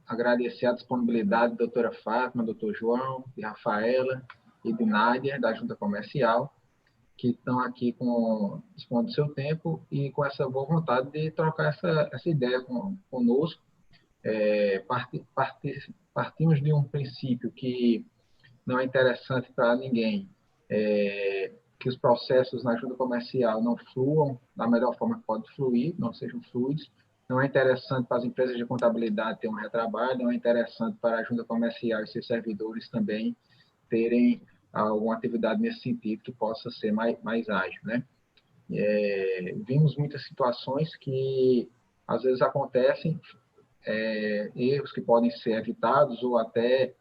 Agradecer a disponibilidade da doutora Fátima, doutor João, de Rafaela e de Nádia, da Junta Comercial, que estão aqui dispondo do seu tempo e com essa boa vontade de trocar essa ideia conosco. Partimos de um princípio que não é interessante para ninguém que os processos na Junta Comercial não fluam da melhor forma que pode fluir, não sejam fluidos. Não é interessante para as empresas de contabilidade ter um retrabalho, não é interessante para a Junta Comercial e seus servidores também terem alguma atividade nesse sentido que possa ser mais ágil, né? Vimos muitas situações que às vezes acontecem, erros que podem ser evitados ou até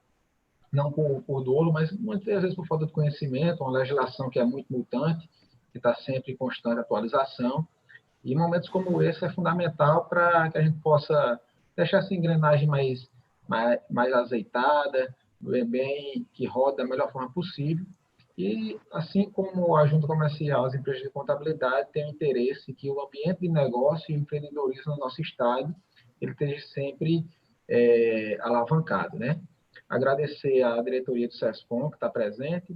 não por dolo, mas muitas vezes por falta de conhecimento, uma legislação que é muito mutante, que está sempre em constante atualização. E momentos como esse é fundamental para que a gente possa deixar essa engrenagem mais azeitada, bem que roda da melhor forma possível. E, assim como a Junta Comercial, as empresas de contabilidade têm interesse que o ambiente de negócio e empreendedorismo no nosso estado ele esteja sempre alavancado, né? Agradecer à diretoria do SESCOM, que está presente,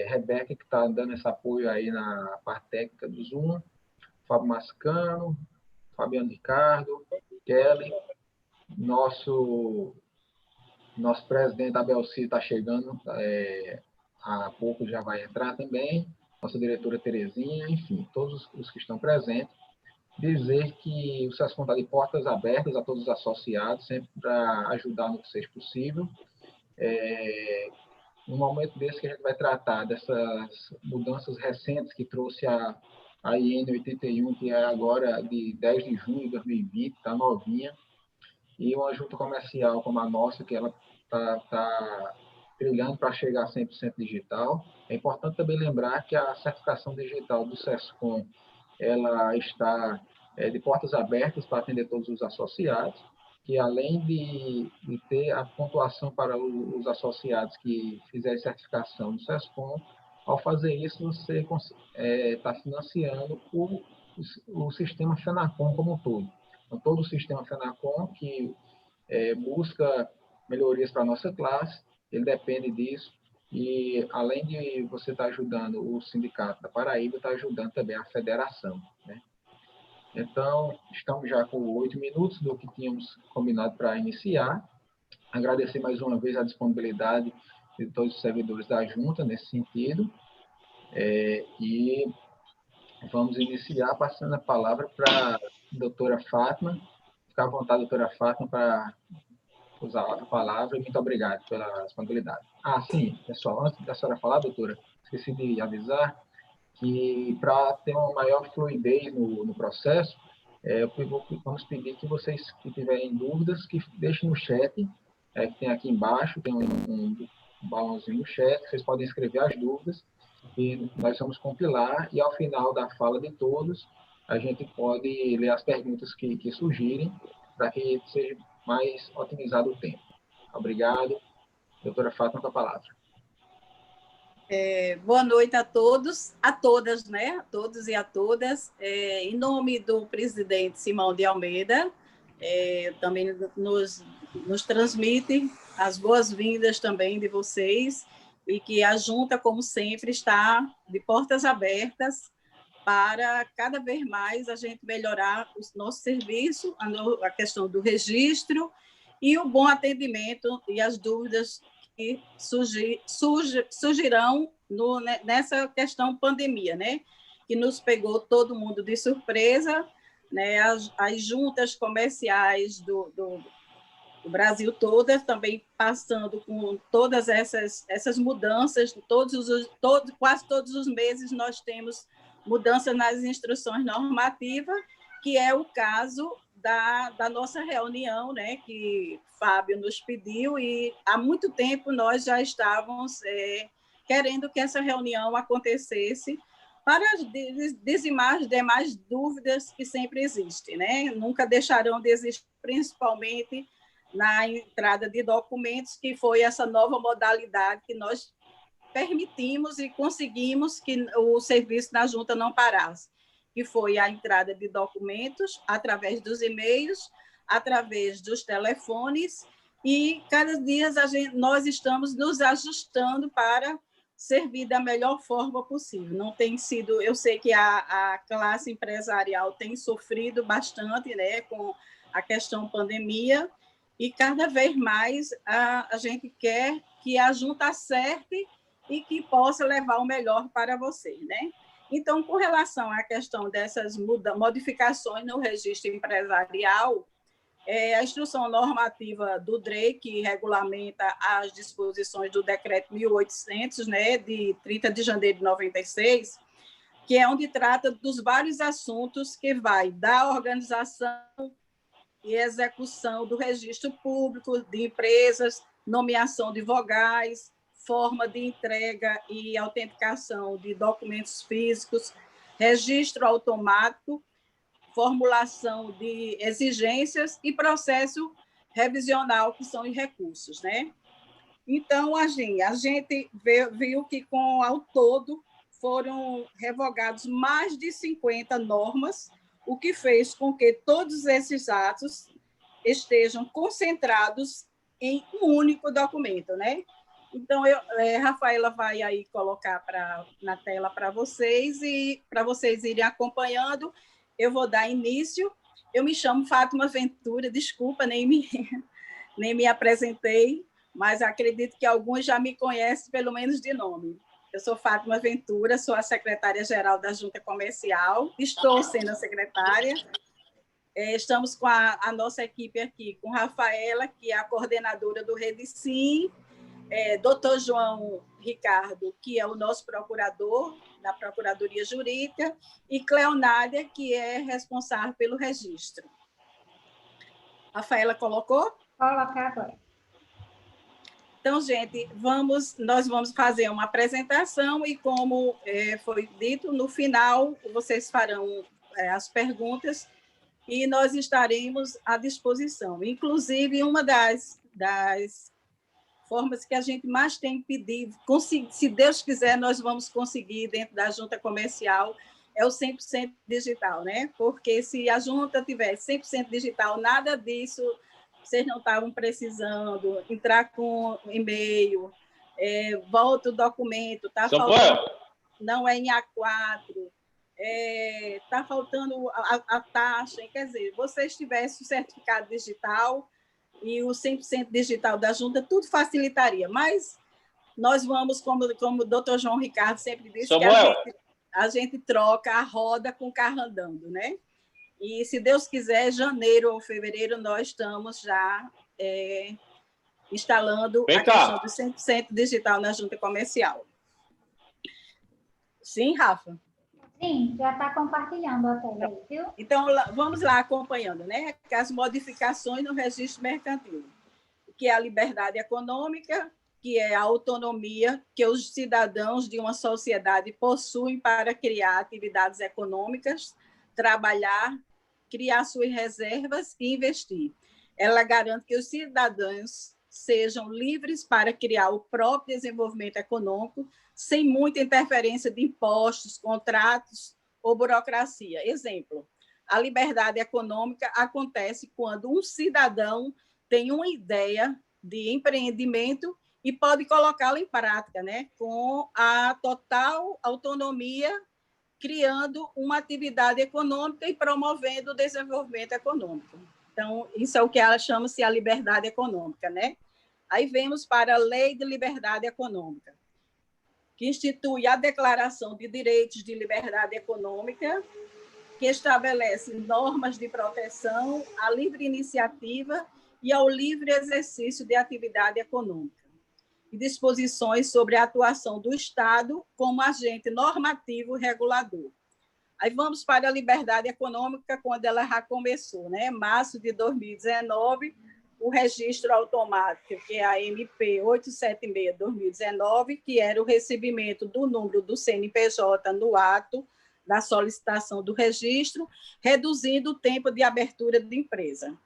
Rebeca, que está dando esse apoio aí na parte técnica do Zoom, Fábio Mascano, Fabiano Ricardo, Kelly, nosso presidente Abel Cid está chegando, há pouco já vai entrar também, nossa diretora Terezinha, enfim, todos os que estão presentes. Dizer que o SESCOM está de portas abertas a todos os associados, sempre para ajudar no que seja possível. No momento desse que a gente vai tratar dessas mudanças recentes que trouxe a IN 81, que é agora de 10 de junho de 2020, está novinha, e uma junta comercial como a nossa, que ela está trilhando para chegar a 100% digital. É importante também lembrar que a certificação digital do SESCOM ela está de portas abertas para atender todos os associados, que além de ter a pontuação para os associados que fizerem certificação do SESCOM, ao fazer isso, você está financiando o sistema FENACOM como um todo. Então, todo o sistema FENACOM que busca melhorias para a nossa classe, ele depende disso. E, além de você estar ajudando o Sindicato da Paraíba, está ajudando também a federação, né? Então, estamos já com 8 minutos do que tínhamos combinado para iniciar. Agradecer mais uma vez a disponibilidade de todos os servidores da Junta nesse sentido. E vamos iniciar passando a palavra para a doutora Fátima. Fica à vontade, doutora Fátima, para usar a palavra. Muito obrigado pela disponibilidade. Sim, pessoal, antes da senhora falar, doutora, esqueci de avisar que para ter uma maior fluidez no processo, vamos pedir que vocês que tiverem dúvidas, que deixem no chat, que tem aqui embaixo, tem um balãozinho no chat, vocês podem escrever as dúvidas, e nós vamos compilar, e ao final da fala de todos, a gente pode ler as perguntas que surgirem, para que seja mais otimizado o tempo. Obrigado. Doutora Fátima, com a palavra. Boa noite a todos, a todas, né? A todos e a todas. Em nome do presidente Simão de Almeida, também nos transmite as boas-vindas também de vocês e que a Junta, como sempre, está de portas abertas para cada vez mais a gente melhorar o nosso serviço, a questão do registro e o bom atendimento e as dúvidas que surgirão nessa questão pandemia, né? Que nos pegou todo mundo de surpresa, né? As juntas comerciais do Brasil todas também passando com todas essas mudanças, quase todos os meses nós temos mudanças nas instruções normativas, que é o caso da nossa reunião, né, que Fábio nos pediu, e há muito tempo nós já estávamos querendo que essa reunião acontecesse para dizimar as demais dúvidas que sempre existem, né? Nunca deixarão de existir, principalmente na entrada de documentos, que foi essa nova modalidade que nós permitimos e conseguimos que o serviço na Junta não parasse, que foi a entrada de documentos através dos e-mails, através dos telefones, e cada dia nós estamos nos ajustando para servir da melhor forma possível. Não tem sido, eu sei que a classe empresarial tem sofrido bastante, né, com a questão pandemia, e cada vez mais a gente quer que a junta acerte e que possa levar o melhor para vocês, né? Então, com relação à questão dessas modificações no registro empresarial, a instrução normativa do DREI, que regulamenta as disposições do decreto 1800, né, de 30 de janeiro de 96, que é onde trata dos vários assuntos que vai da organização e execução do registro público de empresas, nomeação de vogais, forma de entrega e autenticação de documentos físicos, registro automático, formulação de exigências e processo revisional, que são os recursos, né? Então, a gente viu que, ao todo, foram revogados mais de 50 normas, o que fez com que todos esses atos estejam concentrados em um único documento, né? Então, Rafaela vai aí colocar na tela para vocês, e para vocês irem acompanhando, eu vou dar início. Eu me chamo Fátima Ventura, desculpa, nem me apresentei, mas acredito que alguns já me conhecem, pelo menos de nome. Eu sou Fátima Ventura, sou a secretária-geral da Junta Comercial, estou sendo a secretária. Estamos com a nossa equipe aqui, com Rafaela, que é a coordenadora do Redicim, Dr. João Ricardo, que é o nosso procurador da Procuradoria Jurídica, e Cleonádia, que é responsável pelo registro. Rafaela colocou? Colocar agora. Então, gente, nós vamos fazer uma apresentação e, como foi dito, no final vocês farão as perguntas e nós estaremos à disposição. Inclusive, uma das formas que a gente mais tem pedido, se Deus quiser, nós vamos conseguir dentro da Junta Comercial, é o 100% digital, né? Porque se a Junta tivesse 100% digital, nada disso vocês não estavam precisando, entrar com e-mail, volta o documento, está faltando, não é em A4, está faltando a taxa, quer dizer, vocês tivessem o certificado digital e o 100% digital da Junta, tudo facilitaria, mas nós vamos, como o doutor João Ricardo sempre disse, que a gente troca a roda com o carro andando, né? E, se Deus quiser, janeiro ou fevereiro, nós estamos já instalando a questão do 100% digital na Junta Comercial. Sim, Rafa? Sim, já está compartilhando a tela aí, viu? Então, vamos lá acompanhando, né? As modificações no registro mercantil, que é a liberdade econômica, que é a autonomia que os cidadãos de uma sociedade possuem para criar atividades econômicas, trabalhar, criar suas reservas e investir. Ela garante que os cidadãos sejam livres para criar o próprio desenvolvimento econômico, sem muita interferência de impostos, contratos ou burocracia. Exemplo, a liberdade econômica acontece quando um cidadão tem uma ideia de empreendimento e pode colocá-la em prática, né? Com a total autonomia, criando uma atividade econômica e promovendo o desenvolvimento econômico. Então, isso é o que ela chama-se a liberdade econômica, né? Aí vemos para a Lei de Liberdade Econômica, que institui a Declaração de Direitos de Liberdade Econômica, que estabelece normas de proteção à livre iniciativa e ao livre exercício de atividade econômica, e disposições sobre a atuação do Estado como agente normativo regulador. Aí vamos para a liberdade econômica, quando ela já começou, né? Março de 2019, o registro automático, que é a MP 876/2019, que era o recebimento do número do CNPJ no ato da solicitação do registro, reduzindo o tempo de abertura de empresa.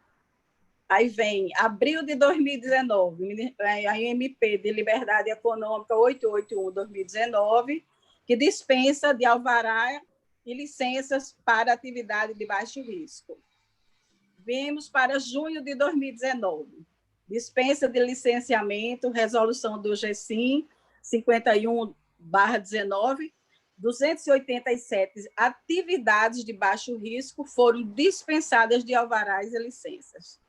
Aí vem abril de 2019, a MP de Liberdade Econômica 881/2019, que dispensa de alvará e licenças para atividade de baixo risco. Viemos para junho de 2019. Dispensa de licenciamento, resolução do GSIM 51/19, 287 atividades de baixo risco foram dispensadas de alvarás e licenças.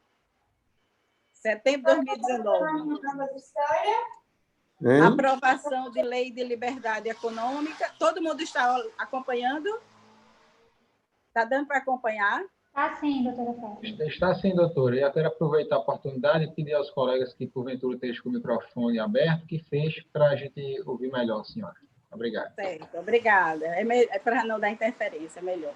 Setembro de 2019. Aprovação de lei de liberdade econômica. Todo mundo está acompanhando? Está dando para acompanhar? Está sim, doutora Fátima. Está sim, doutora. E eu quero aproveitar a oportunidade e pedir aos colegas que, porventura, estejam com o microfone aberto, que feche para a gente ouvir melhor, senhora. Obrigado. Certo, obrigada. É para não dar interferência, é melhor.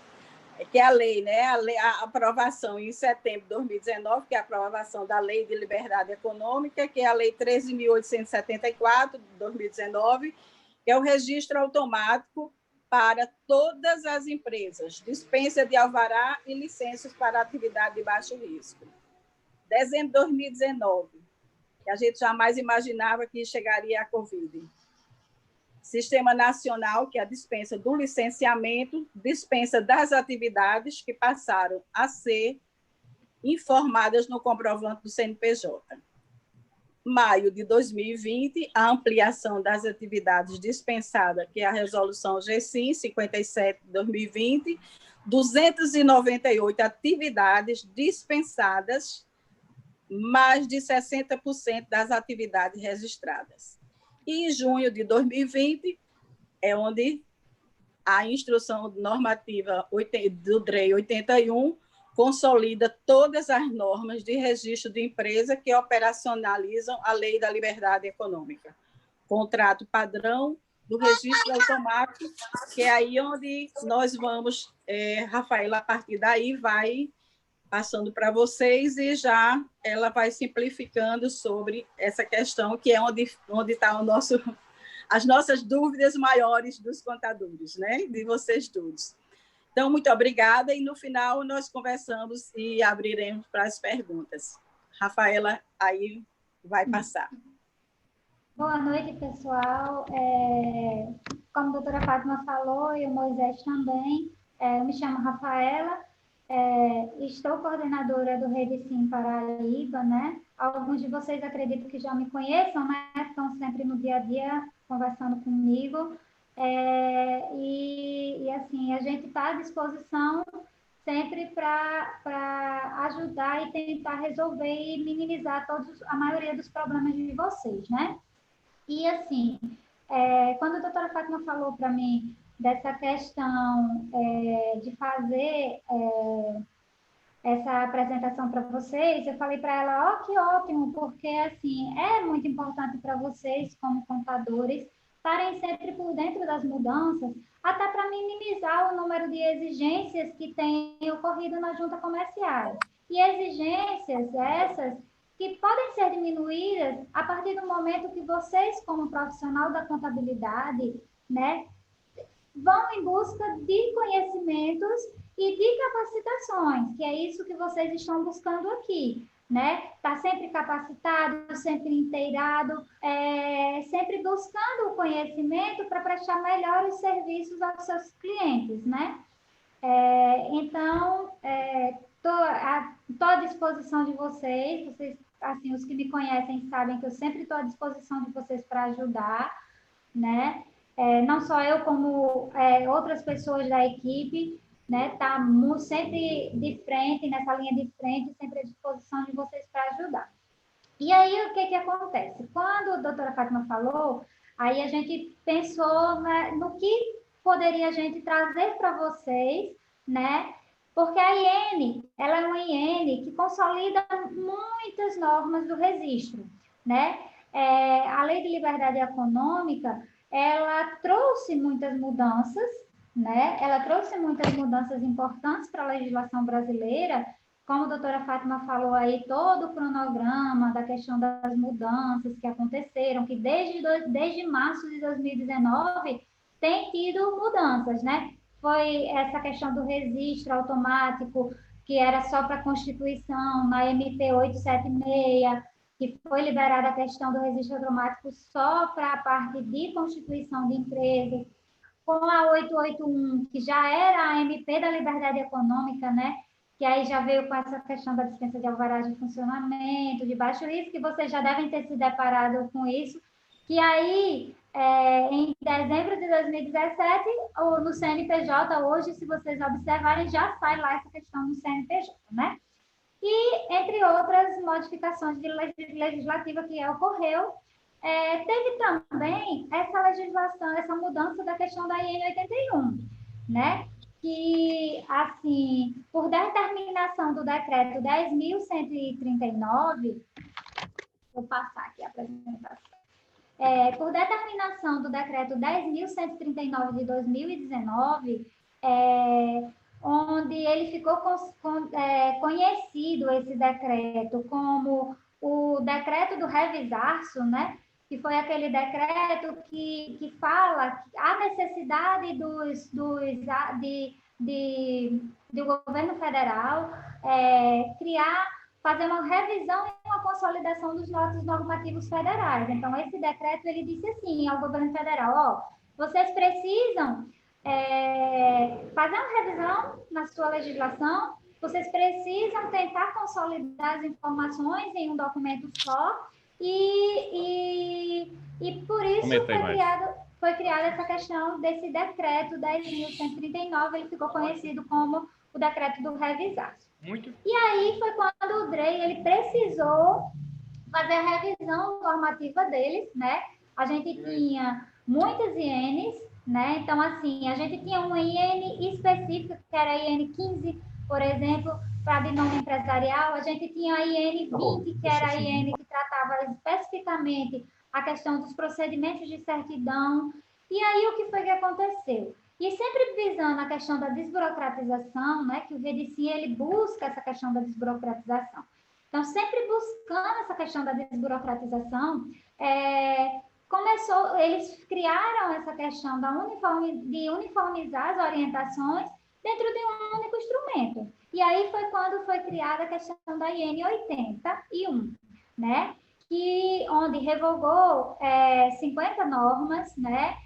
É que a lei, né? A aprovação em setembro de 2019, que é a aprovação da Lei de Liberdade Econômica, que é a Lei 13.874, de 2019, que é o registro automático para todas as empresas, dispensa de alvará e licenças para atividade de baixo risco. Dezembro de 2019, que a gente jamais imaginava que chegaria a Covid. Sistema Nacional, que é a dispensa do licenciamento, dispensa das atividades que passaram a ser informadas no comprovante do CNPJ. Maio de 2020, a ampliação das atividades dispensadas, que é a resolução GSIM 57/2020, 298 atividades dispensadas, mais de 60% das atividades registradas. E em junho de 2020, é onde a instrução normativa do DREI 81 consolida todas as normas de registro de empresa que operacionalizam a Lei da Liberdade Econômica. Contrato padrão do registro automático, que é aí onde nós vamos, Rafaela, a partir daí vai passando para vocês e já ela vai simplificando sobre essa questão, que é onde está as nossas dúvidas maiores dos contadores, né? De vocês todos. Então, muito obrigada, e no final nós conversamos e abriremos para as perguntas. Rafaela, aí vai passar. Boa noite, pessoal. Como a doutora Fátima falou, e o Moisés também, eu me chamo Rafaela, estou coordenadora do Rede Sim Paraíba, né? Alguns de vocês acredito que já me conheçam, né? Estão sempre no dia a dia conversando comigo. Assim, a gente está à disposição sempre para ajudar e tentar resolver e minimizar a maioria dos problemas de vocês, né? E assim, quando a doutora Fátima falou para mim dessa questão de fazer essa apresentação para vocês, eu falei para ela, que ótimo, porque assim, é muito importante para vocês, como contadores, estarem sempre por dentro das mudanças, até para minimizar o número de exigências que tem ocorrido na junta comercial. E exigências essas que podem ser diminuídas a partir do momento que vocês, como profissional da contabilidade, né, vão em busca de conhecimentos e de capacitações, que é isso que vocês estão buscando aqui, né? Tá sempre capacitado, sempre inteirado, sempre buscando o conhecimento para prestar melhores serviços aos seus clientes, né? Então, estou à disposição de vocês, assim, os que me conhecem sabem que eu sempre estou à disposição de vocês para ajudar, né? Não só eu, como outras pessoas da equipe, né? Tá sempre de frente, nessa linha de frente, sempre à disposição de vocês para ajudar. E aí, o que acontece? Quando a doutora Fátima falou, aí a gente pensou, né, no que poderia a gente trazer para vocês, né? Porque a IN, ela é uma IN que consolida muitas normas do registro, né? A Lei de Liberdade Econômica, ela trouxe muitas mudanças, né? Ela trouxe muitas mudanças importantes para a legislação brasileira, como a doutora Fátima falou aí, todo o cronograma da questão das mudanças que aconteceram, que desde março de 2019 tem tido mudanças, né? Foi essa questão do registro automático, que era só para a Constituição, na MP 876, que foi liberada a questão do registro automático só para a parte de constituição de empresas, com a 881, que já era a MP da Liberdade Econômica, né? que aí já veio com essa questão da dispensa de alvará de funcionamento, de baixo risco, que vocês já devem ter se deparado com isso, que aí, em dezembro de 2017, no CNPJ, hoje, se vocês observarem, já sai lá essa questão no CNPJ, né? E, entre outras modificações de legislativa que ocorreu, teve também essa legislação, essa mudança da questão da IN 81, né? Que, assim, por determinação do decreto 10.139, vou passar aqui a apresentação. Por determinação do decreto 10.139 de 2019, onde ele ficou conhecido, esse decreto, como o decreto do revisarço, né? Que foi aquele decreto que fala a necessidade do governo federal fazer uma revisão e uma consolidação dos atos normativos federais. Então, esse decreto, ele disse assim ao governo federal, vocês precisam fazer uma revisão na sua legislação, vocês precisam tentar consolidar as informações em um documento só, e por isso foi criada essa questão desse decreto 10.139, ele ficou conhecido como o decreto do revisar. E aí foi quando o DREI ele precisou fazer a revisão normativa deles, né? A gente tinha muitas INs, né? Então, assim, a gente tinha uma IN específica, que era a IN 15, por exemplo, para de nome empresarial. A gente tinha a IN 20, que era a IN que tratava especificamente a questão dos procedimentos de certidão. E aí, o que foi que aconteceu? E sempre visando a questão da desburocratização, né, que o VDC ele busca essa questão da desburocratização. Então, sempre buscando essa questão da desburocratização, eles criaram essa questão de uniformizar as orientações dentro de um único instrumento. E aí foi quando foi criada a questão da IN 81, né, onde revogou 50 normas, né,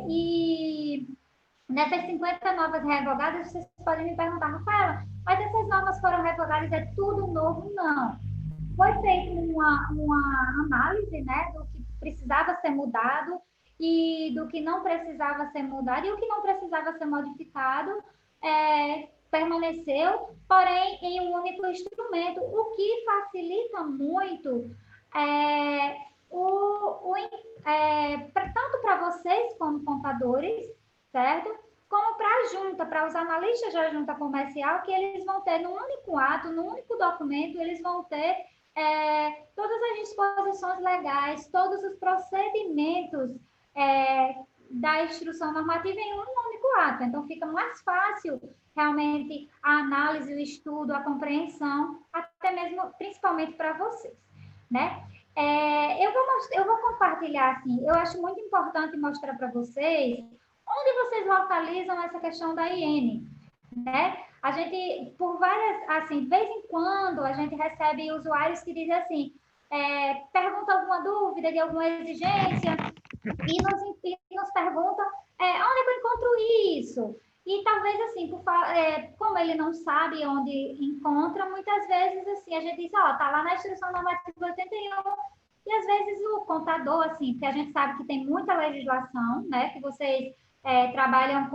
e nessas 50 normas revogadas, vocês podem me perguntar, Rafaela, mas essas normas foram revogadas, é tudo novo? Não. Foi feita uma análise, né, do que precisava ser mudado e do que não precisava ser mudado, e o que não precisava ser modificado permaneceu, porém em um único instrumento, o que facilita muito tanto para vocês como contadores, certo? Como para a junta, para os analistas da junta comercial, que eles vão ter num único ato, num único documento, eles vão ter todas as disposições legais, todos os procedimentos da instrução normativa em um único ato. Então, fica mais fácil realmente a análise, o estudo, a compreensão, até mesmo, principalmente para vocês, né? Eu vou compartilhar, assim, eu acho muito importante mostrar para vocês onde vocês localizam essa questão da IN, né? A gente, por várias, assim, de vez em quando, a gente recebe usuários que dizem assim, perguntam alguma dúvida de alguma exigência e nos perguntam onde eu encontro isso? E talvez, assim, como ele não sabe onde encontra, muitas vezes, assim, a gente diz, tá lá na Instrução Normativa 81, e às vezes o contador, assim, porque a gente sabe que tem muita legislação, né, que vocês trabalham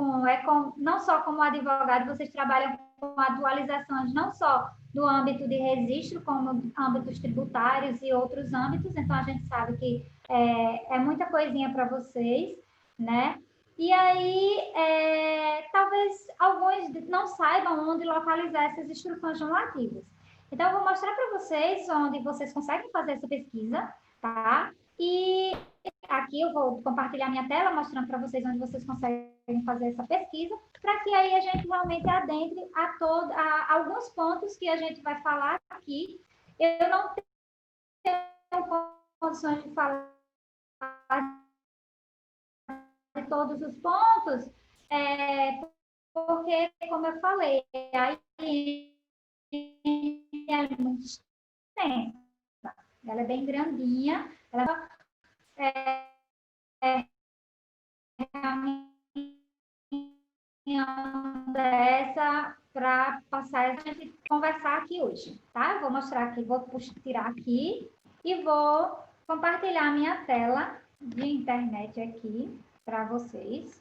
não só como advogado, vocês trabalham com atualizações não só do âmbito de registro, como âmbitos tributários e outros âmbitos, então a gente sabe que é muita coisinha para vocês, né? E aí, talvez alguns não saibam onde localizar essas instruções normativas. Então, eu vou mostrar para vocês onde vocês conseguem fazer essa pesquisa, tá? E aqui eu vou compartilhar minha tela, mostrando para vocês onde vocês conseguem fazer essa pesquisa, para que aí a gente realmente adentre a alguns pontos que a gente vai falar aqui. Eu não tenho condições de falar de todos os pontos, porque, como eu falei, aí é muito extensa. Ela é bem grandinha, ela dessa para passar a gente conversar aqui hoje, tá? Vou mostrar aqui, vou tirar aqui e vou compartilhar a minha tela de internet aqui para vocês.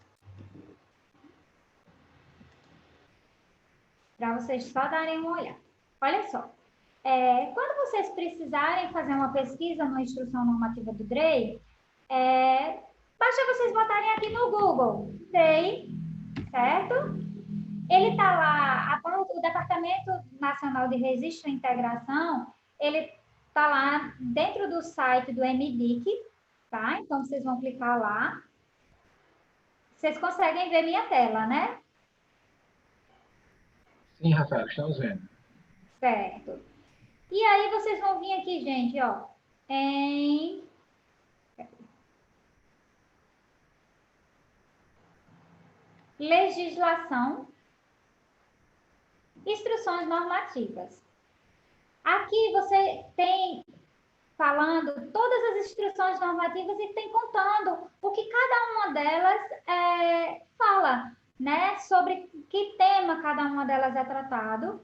Para vocês só darem uma olhada. Olha só, quando vocês precisarem fazer uma pesquisa na instrução normativa do DREI, basta vocês botarem aqui no Google, DREI, certo? Ele está lá, o Departamento Nacional de Registro e Integração, ele está lá dentro do site do MDIC, tá? Então, vocês vão clicar lá. Vocês conseguem ver minha tela, né? Sim, Rafael, estamos vendo. Certo. E aí, vocês vão vir aqui, gente, ó, em... Legislação, instruções normativas. Aqui você tem falando todas as instruções normativas e tem contando o que cada uma delas fala, né? Sobre que tema cada uma delas é tratado.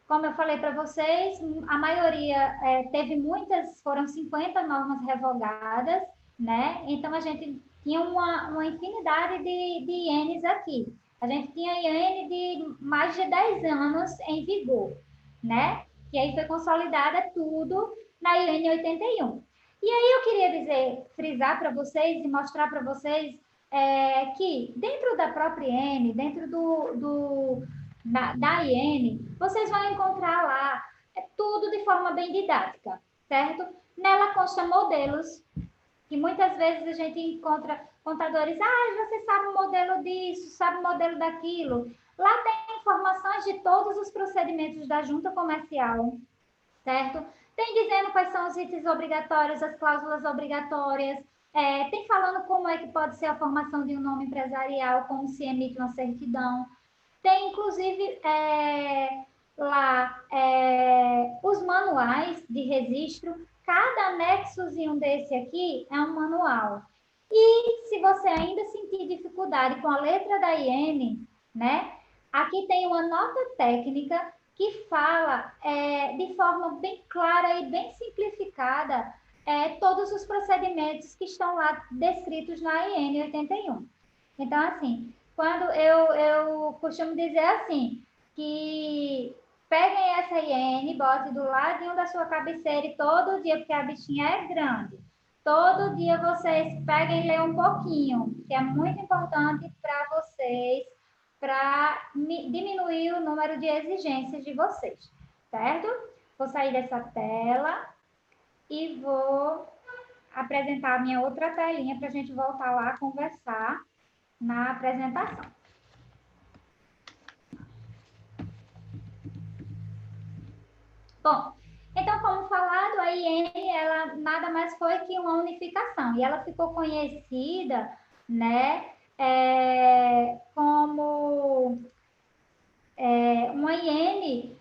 Como eu falei para vocês, a maioria teve muitas, foram 50 normas revogadas, né? Então, a gente tinha uma infinidade de INs aqui. A gente tinha IN de mais de 10 anos em vigor, né? E aí foi consolidada tudo na IN 81. E aí eu queria frisar para vocês e mostrar para vocês que dentro da própria IN, dentro da IN, vocês vão encontrar lá tudo de forma bem didática, certo? Nela consta modelos, que muitas vezes a gente encontra contadores, você sabe o modelo disso, sabe o modelo daquilo. Lá tem informações de todos os procedimentos da junta comercial, certo? Tem dizendo quais são os itens obrigatórios, as cláusulas obrigatórias, tem falando como é que pode ser a formação de um nome empresarial, como se emite uma certidão. Tem, inclusive, lá os manuais de registro. Cada anexozinho desse aqui é um manual. E se você ainda sentir dificuldade com a letra da IN, né? Aqui tem uma nota técnica que fala de forma bem clara e bem simplificada todos os procedimentos que estão lá descritos na IN 81. Então, assim, quando eu costumo dizer assim, que peguem essa IN, bote do ladinho da sua cabeceira e todo dia, porque a bichinha é grande, todo dia vocês peguem e leiam um pouquinho, que é muito importante para vocês, para diminuir o número de exigências de vocês, certo? Vou sair dessa tela e vou apresentar a minha outra telinha para a gente voltar lá a conversar na apresentação. Bom, então, como falado, a IN, ela nada mais foi que uma unificação, e ela ficou conhecida, né, como uma IN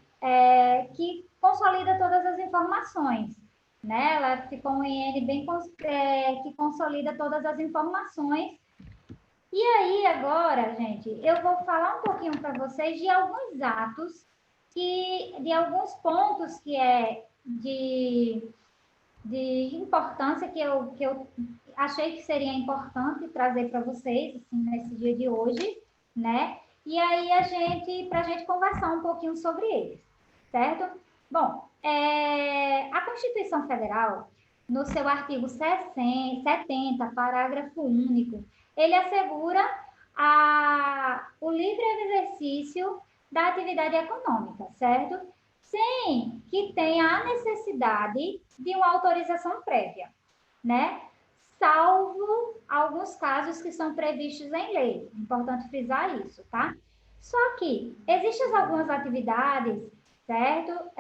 que consolida todas as informações, né? Ela ficou uma IN que consolida todas as informações. E aí, agora, gente, eu vou falar um pouquinho para vocês de alguns atos, de alguns pontos que de importância que eu achei que seria importante trazer para vocês, assim, nesse dia de hoje, né? E aí, para a gente conversar um pouquinho sobre eles, certo? Bom, a Constituição Federal, no seu artigo 70, parágrafo único, ele assegura o livre exercício da atividade econômica, certo? Sem que tenha a necessidade de uma autorização prévia, né? Salvo alguns casos que são previstos em lei. Importante frisar isso, tá? Só que existem algumas atividades, certo?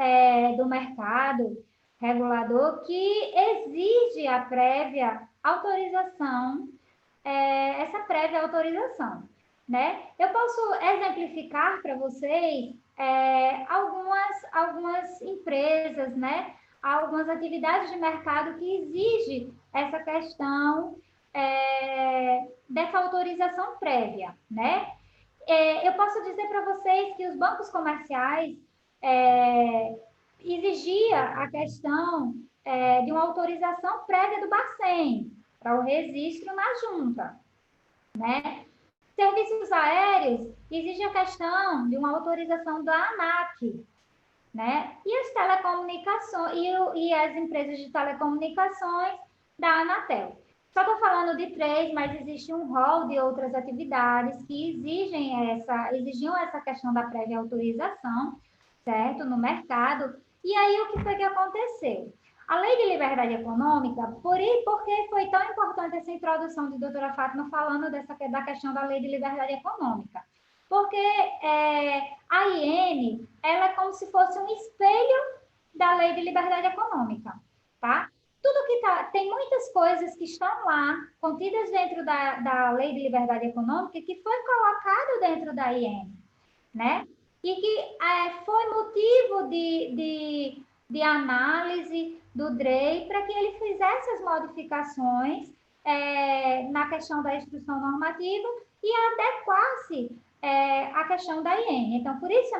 Do mercado regulador que exige a prévia autorização, essa prévia autorização, né? Eu posso exemplificar para vocês algumas empresas, né? Algumas atividades de mercado que exigem essa questão dessa autorização prévia, né? eu posso dizer para vocês que os bancos comerciais exigia a questão de uma autorização prévia do Bacen para o registro na junta, né? Serviços aéreos exigem a questão de uma autorização da ANAC, né? E as telecomunicações e as empresas de telecomunicações da Anatel. Só estou falando de 3, mas existe um rol de outras atividades que exigiam essa questão da prévia autorização, certo? No mercado. E aí, o que foi que aconteceu? A Lei de Liberdade Econômica, por que foi tão importante essa introdução de doutora Fátima falando da questão da Lei de Liberdade Econômica? Porque a IN, ela é como se fosse um espelho da Lei de Liberdade Econômica, tá? Tudo que tem muitas coisas que estão lá, contidas dentro da Lei de Liberdade Econômica, que foi colocado dentro da IN, né? E que foi motivo de análise do DREI para que ele fizesse as modificações na questão da instrução normativa e adequasse a questão da IN. Então, por isso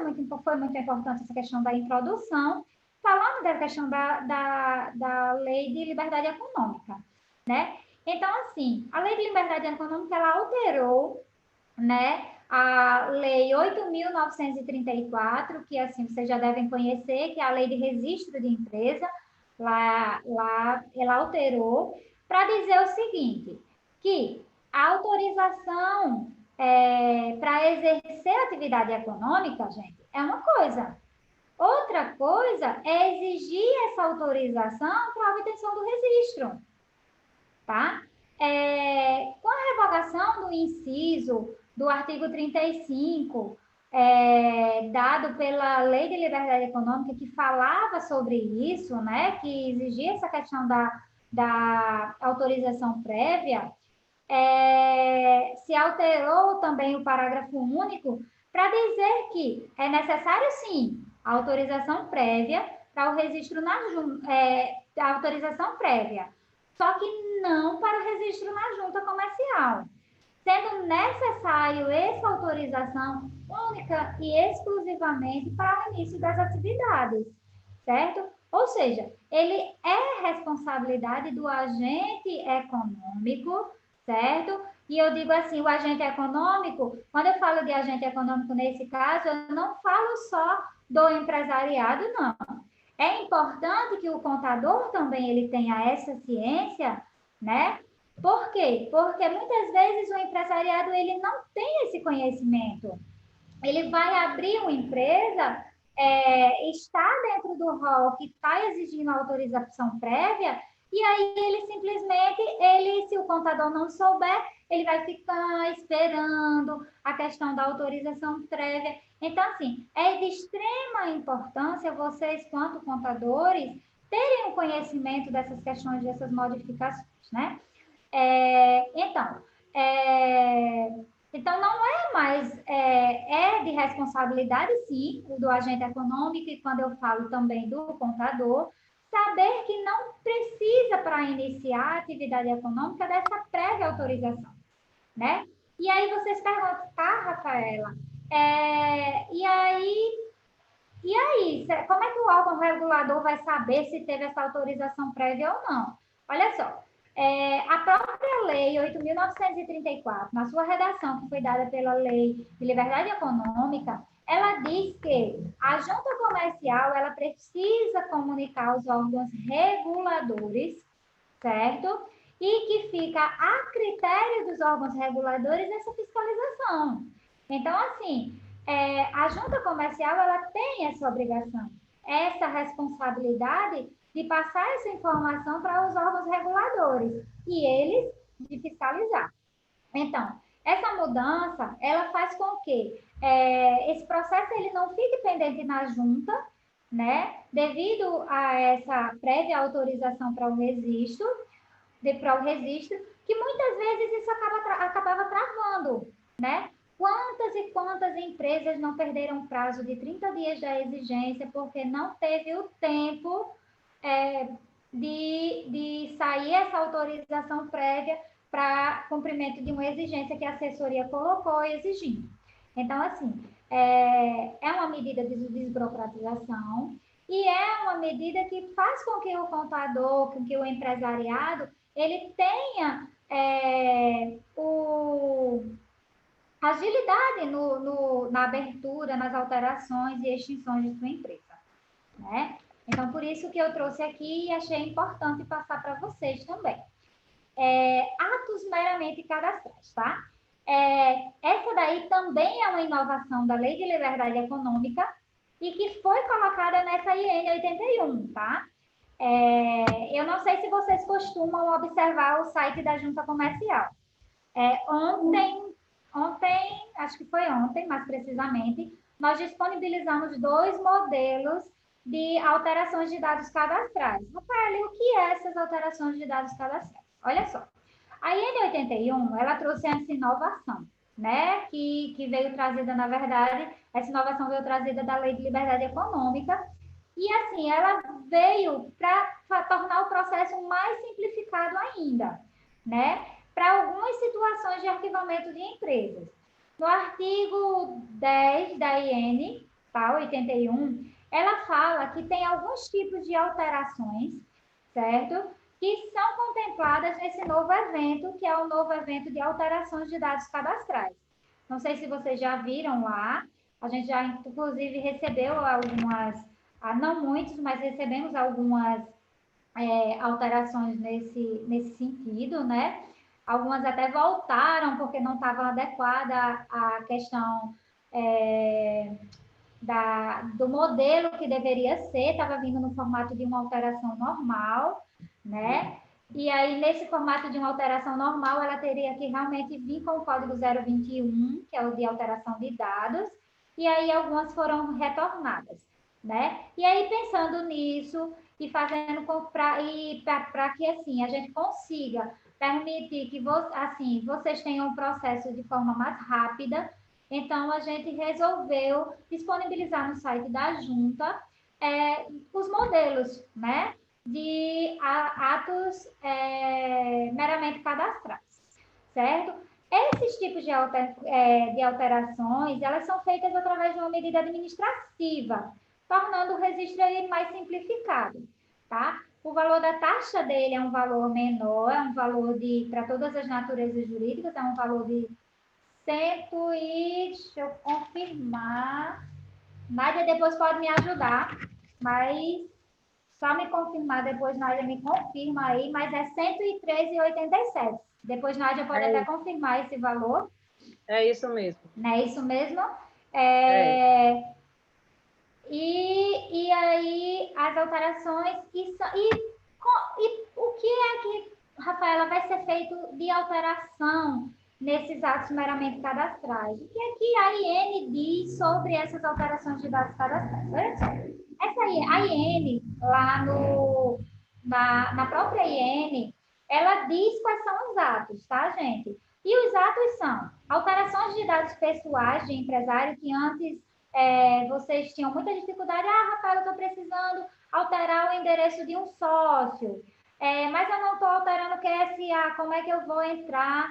foi muito importante essa questão da introdução, falando da questão da Lei de Liberdade Econômica, né? Então, assim, a Lei de Liberdade Econômica, ela alterou, né, a Lei 8.934, que, assim, vocês já devem conhecer, que é a Lei de Registro de Empresa, lá ela alterou para dizer o seguinte, que a autorização para exercer atividade econômica, gente, é uma coisa. Outra coisa é exigir essa autorização para a obtenção do registro, tá? Com a revogação do inciso do artigo 35, dado pela Lei de Liberdade Econômica, que falava sobre isso, né, que exigia essa questão da autorização prévia, se alterou também o parágrafo único para dizer que é necessário, sim, a autorização prévia para o registro a autorização prévia, só que não para o registro na junta comercial, sendo necessário essa autorização única e exclusivamente para o início das atividades, certo? Ou seja, ele é responsabilidade do agente econômico, certo? E eu digo assim, o agente econômico, quando eu falo de agente econômico nesse caso, eu não falo só do empresariado, não. É importante que o contador também ele tenha essa ciência, né? Por quê? Porque muitas vezes o empresariado ele não tem esse conhecimento. Ele vai abrir uma empresa, está dentro do rol que está exigindo a autorização prévia, e aí ele simplesmente, se o contador não souber, ele vai ficar esperando a questão da autorização prévia. Então, assim, é de extrema importância vocês, quanto contadores, terem o conhecimento dessas questões, dessas modificações, né? Então, não é mais, de responsabilidade, sim, do agente econômico, e quando eu falo também do contador, saber que não precisa, para iniciar a atividade econômica, dessa prévia autorização, né? E aí vocês perguntam, tá, Rafaela? E aí, como é que o órgão regulador vai saber se teve essa autorização prévia ou não? Olha só, a própria Lei 8.934, na sua redação, que foi dada pela Lei de Liberdade Econômica, ela diz que a junta comercial ela precisa comunicar aos órgãos reguladores, certo? E que fica a critério dos órgãos reguladores essa fiscalização. Então, assim, a junta comercial ela tem essa obrigação, essa responsabilidade de passar essa informação para os órgãos reguladores e eles de fiscalizar. Então, essa mudança, ela faz com que esse processo ele não fique pendente na junta, né? Devido a essa prévia autorização para o registro, que muitas vezes isso acabava travando, né? Quantas e quantas empresas não perderam o prazo de 30 dias da exigência porque não teve o tempo de sair essa autorização prévia para cumprimento de uma exigência que a assessoria colocou exigindo. Então, assim, é uma medida de desburocratização e é uma medida que faz com que o contador, com que o empresariado, ele tenha agilidade na abertura, nas alterações e extinções de sua empresa, né? Então, por isso que eu trouxe aqui e achei importante passar para vocês também. Atos meramente cadastrais, tá? Essa daí também é uma inovação da Lei de Liberdade Econômica e que foi colocada nessa IN 81, tá? Eu não sei se vocês costumam observar o site da Junta Comercial. Ontem, acho que foi ontem, mais precisamente, nós disponibilizamos 2 modelos de alterações de dados cadastrais. Rafael, o que é essas alterações de dados cadastrais? Olha só, a IN 81, ela trouxe essa inovação, né? Que veio trazida, na verdade, essa inovação veio trazida da Lei de Liberdade Econômica, e assim, ela veio para tornar o processo mais simplificado ainda, né? Para algumas situações de arquivamento de empresas. No artigo 10 da IN, tá, 81, ela fala que tem alguns tipos de alterações, certo? Que são contempladas nesse novo evento, que é o novo evento de alterações de dados cadastrais. Não sei se vocês já viram lá, a gente já, inclusive, recebeu algumas, não muitos, mas recebemos algumas alterações nesse sentido, né? Algumas até voltaram porque não estava adequada à questão do modelo que deveria ser, estava vindo no formato de uma alteração normal, né? E aí, nesse formato de uma alteração normal, ela teria que realmente vir com o código 021, que é o de alteração de dados, e aí algumas foram retornadas, né? E aí, pensando nisso e fazendo para que, assim, a gente consiga permitir que vocês tenham um processo de forma mais rápida, então a gente resolveu disponibilizar no site da Junta os modelos, né, de atos meramente cadastrais, certo? Esses tipos de alterações, elas são feitas através de uma medida administrativa, tornando o registro aí mais simplificado, tá? O valor da taxa dele é um valor menor, é um valor para todas as naturezas jurídicas, é um valor de deixa eu confirmar. Nádia depois pode me ajudar, mas só me confirmar depois, Nádia me confirma aí, mas é 113,87. Depois Nádia pode até confirmar esse valor. É isso mesmo. Não é isso mesmo? E aí, as alterações, e o que é que, Rafaela, vai ser feito de alteração nesses atos meramente cadastrais? O que é que a IN diz sobre essas alterações de dados cadastrais? Olha só, a IN, lá na própria IN, ela diz quais são os atos, tá, gente? E os atos são alterações de dados pessoais de empresário que antes vocês tinham muita dificuldade. Rafael, eu estou precisando alterar o endereço de um sócio, mas eu não estou alterando o QSA, como é que eu vou entrar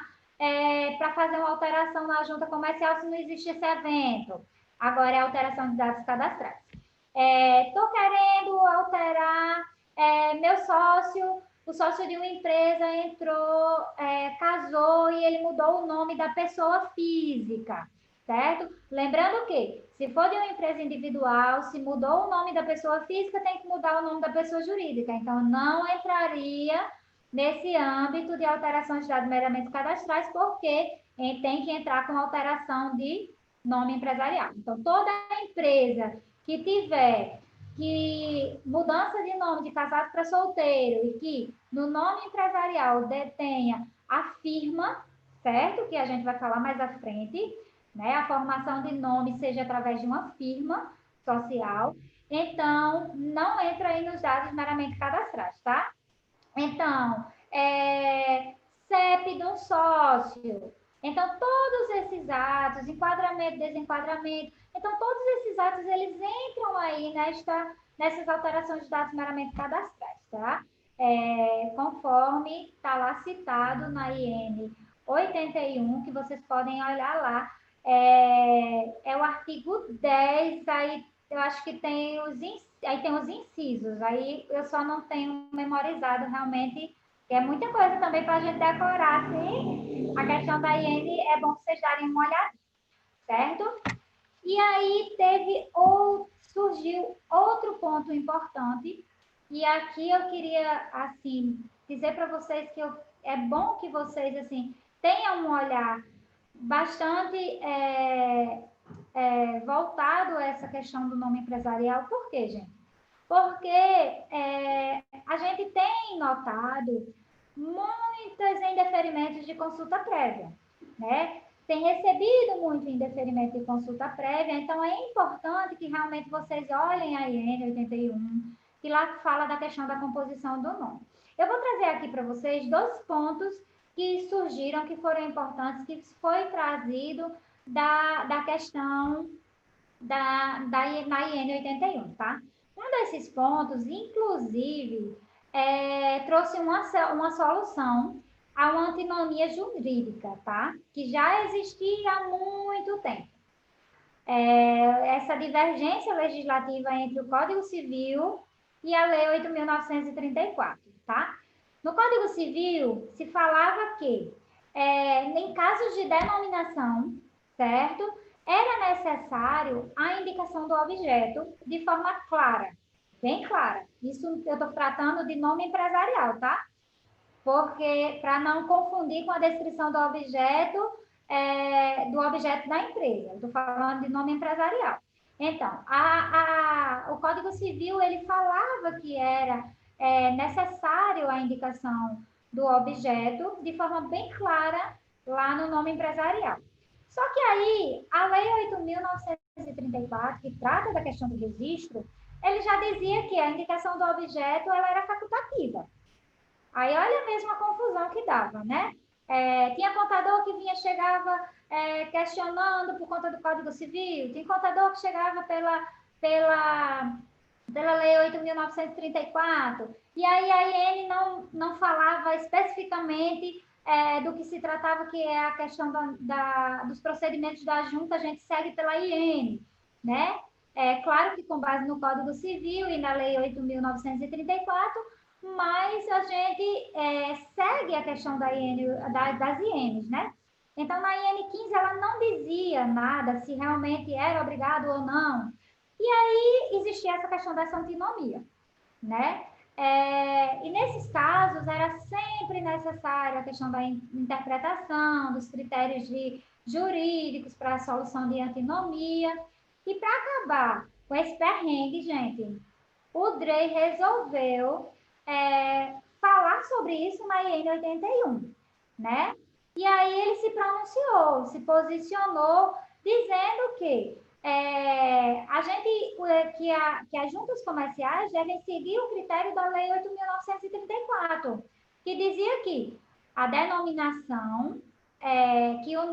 para fazer uma alteração na junta comercial se não existe esse evento? Agora é alteração de dados cadastrais. Estou querendo alterar meu sócio, o sócio de uma empresa entrou, casou e ele mudou o nome da pessoa física, certo? Lembrando que, se for de uma empresa individual, se mudou o nome da pessoa física, tem que mudar o nome da pessoa jurídica. Então, não entraria nesse âmbito de alteração de dados meramente cadastrais, porque tem que entrar com alteração de nome empresarial. Então, toda empresa que tiver mudança de nome de casado para solteiro e que no nome empresarial detenha a firma, certo? Que a gente vai falar mais à frente, né? A formação de nome seja através de uma firma social, então não entra aí nos dados meramente cadastrais, tá? Então, CEP de um sócio. Então, todos esses atos, enquadramento, desenquadramento, então todos esses atos, eles entram aí nessas alterações de dados meramente cadastrais, tá? Conforme está lá citado na IN 81, que vocês podem olhar lá é o artigo 10, aí eu acho que tem os incisos, aí eu só não tenho memorizado realmente, que é muita coisa também para a gente decorar, assim, a questão da IN é bom vocês darem uma olhada, certo? E aí surgiu outro ponto importante, e aqui eu queria, assim, dizer para vocês que é bom que vocês, assim, tenham um olhar bastante voltado a essa questão do nome empresarial. Por quê, gente? Porque a gente tem notado muitos indeferimentos de consulta prévia, né? Tem recebido muito indeferimento de consulta prévia, então é importante que realmente vocês olhem a IN 81, que lá fala da questão da composição do nome. Eu vou trazer aqui para vocês 2 pontos que surgiram, que foram importantes, que foi trazido da questão na IN 81, tá? Um desses pontos, inclusive, trouxe uma solução a uma antinomia jurídica, tá? Que já existia há muito tempo. Essa divergência legislativa entre o Código Civil e a Lei 8.934, tá? No Código Civil, se falava que, em casos de denominação, certo? Era necessário a indicação do objeto de forma clara, bem clara. Isso eu estou tratando de nome empresarial, tá? Porque, para não confundir com a descrição do objeto da empresa. Eu estou falando de nome empresarial. Então, o Código Civil, ele falava que era necessário a indicação do objeto de forma bem clara lá no nome empresarial. Só que aí, a Lei 8.934, que trata da questão do registro, ele já dizia que a indicação do objeto ela era facultativa. Aí, olha mesmo a confusão que dava, né? Tinha contador que chegava questionando por conta do Código Civil, tinha contador que chegava pela Lei 8.934, e aí a IN não falava especificamente do que se tratava, que é a questão dos procedimentos da junta, a gente segue pela IN, né? Claro que com base no Código Civil e na Lei 8.934, mas a gente segue a questão das INs, né? Então, na IN 15, ela não dizia nada se realmente era obrigado ou não. E aí existia essa questão dessa antinomia, né? E nesses casos era sempre necessária a questão da interpretação, dos critérios jurídicos para a solução de antinomia. E para acabar com esse perrengue, gente, o DREI resolveu falar sobre isso na IN 81, né? E aí ele se pronunciou, se posicionou, dizendo que que as juntas comerciais devem seguir o critério da Lei 8.934, que dizia que a denominação,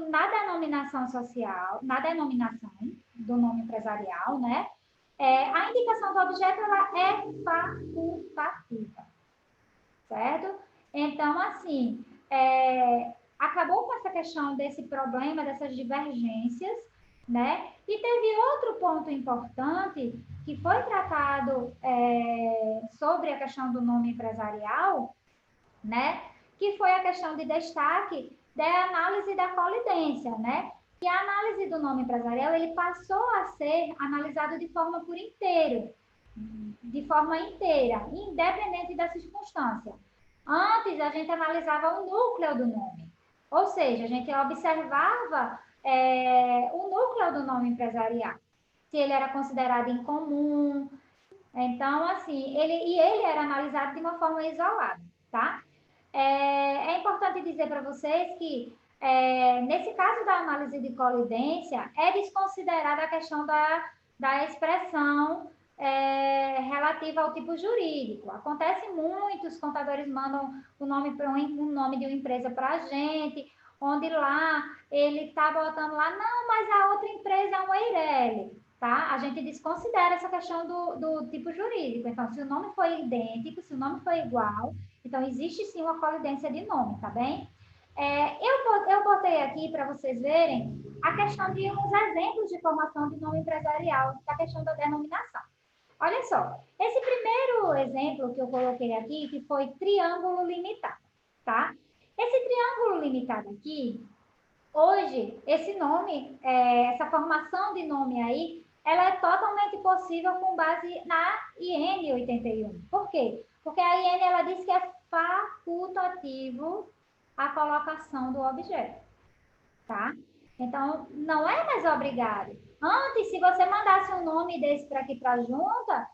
na denominação social, na denominação do nome empresarial, né, a indicação do objeto ela é facultativa, certo? Então, assim, acabou com essa questão desse problema, dessas divergências, né? E teve outro ponto importante que foi tratado sobre a questão do nome empresarial, né? Que foi a questão de destaque da análise da colidência, né? E a análise do nome empresarial, ele passou a ser analisado de forma inteira, independente da circunstância. Antes, a gente analisava o núcleo do nome, ou seja, a gente observava o núcleo do nome empresarial, se ele era considerado incomum. Então, assim, ele era analisado de uma forma isolada, tá? É importante dizer para vocês que, nesse caso da análise de colidência, é desconsiderada a questão da expressão relativa ao tipo jurídico. Acontece muito, os contadores mandam um nome de uma empresa para a gente, onde lá ele está botando lá, não, mas a outra empresa é uma Eireli, tá? A gente desconsidera essa questão do tipo jurídico. Então, se o nome for idêntico, se o nome for igual, então existe sim uma colidência de nome, tá bem? Eu botei aqui para vocês verem a questão de uns exemplos de formação de nome empresarial, da questão da denominação. Olha só, esse primeiro exemplo que eu coloquei aqui, que foi triângulo limitado, tá? Esse triângulo limitado aqui, hoje, esse nome, essa formação de nome aí, ela é totalmente possível com base na IN 81. Por quê? Porque a IN, ela diz que é facultativo a colocação do objeto, tá? Então, não é mais obrigado. Antes, se você mandasse um nome desse para aqui para a junta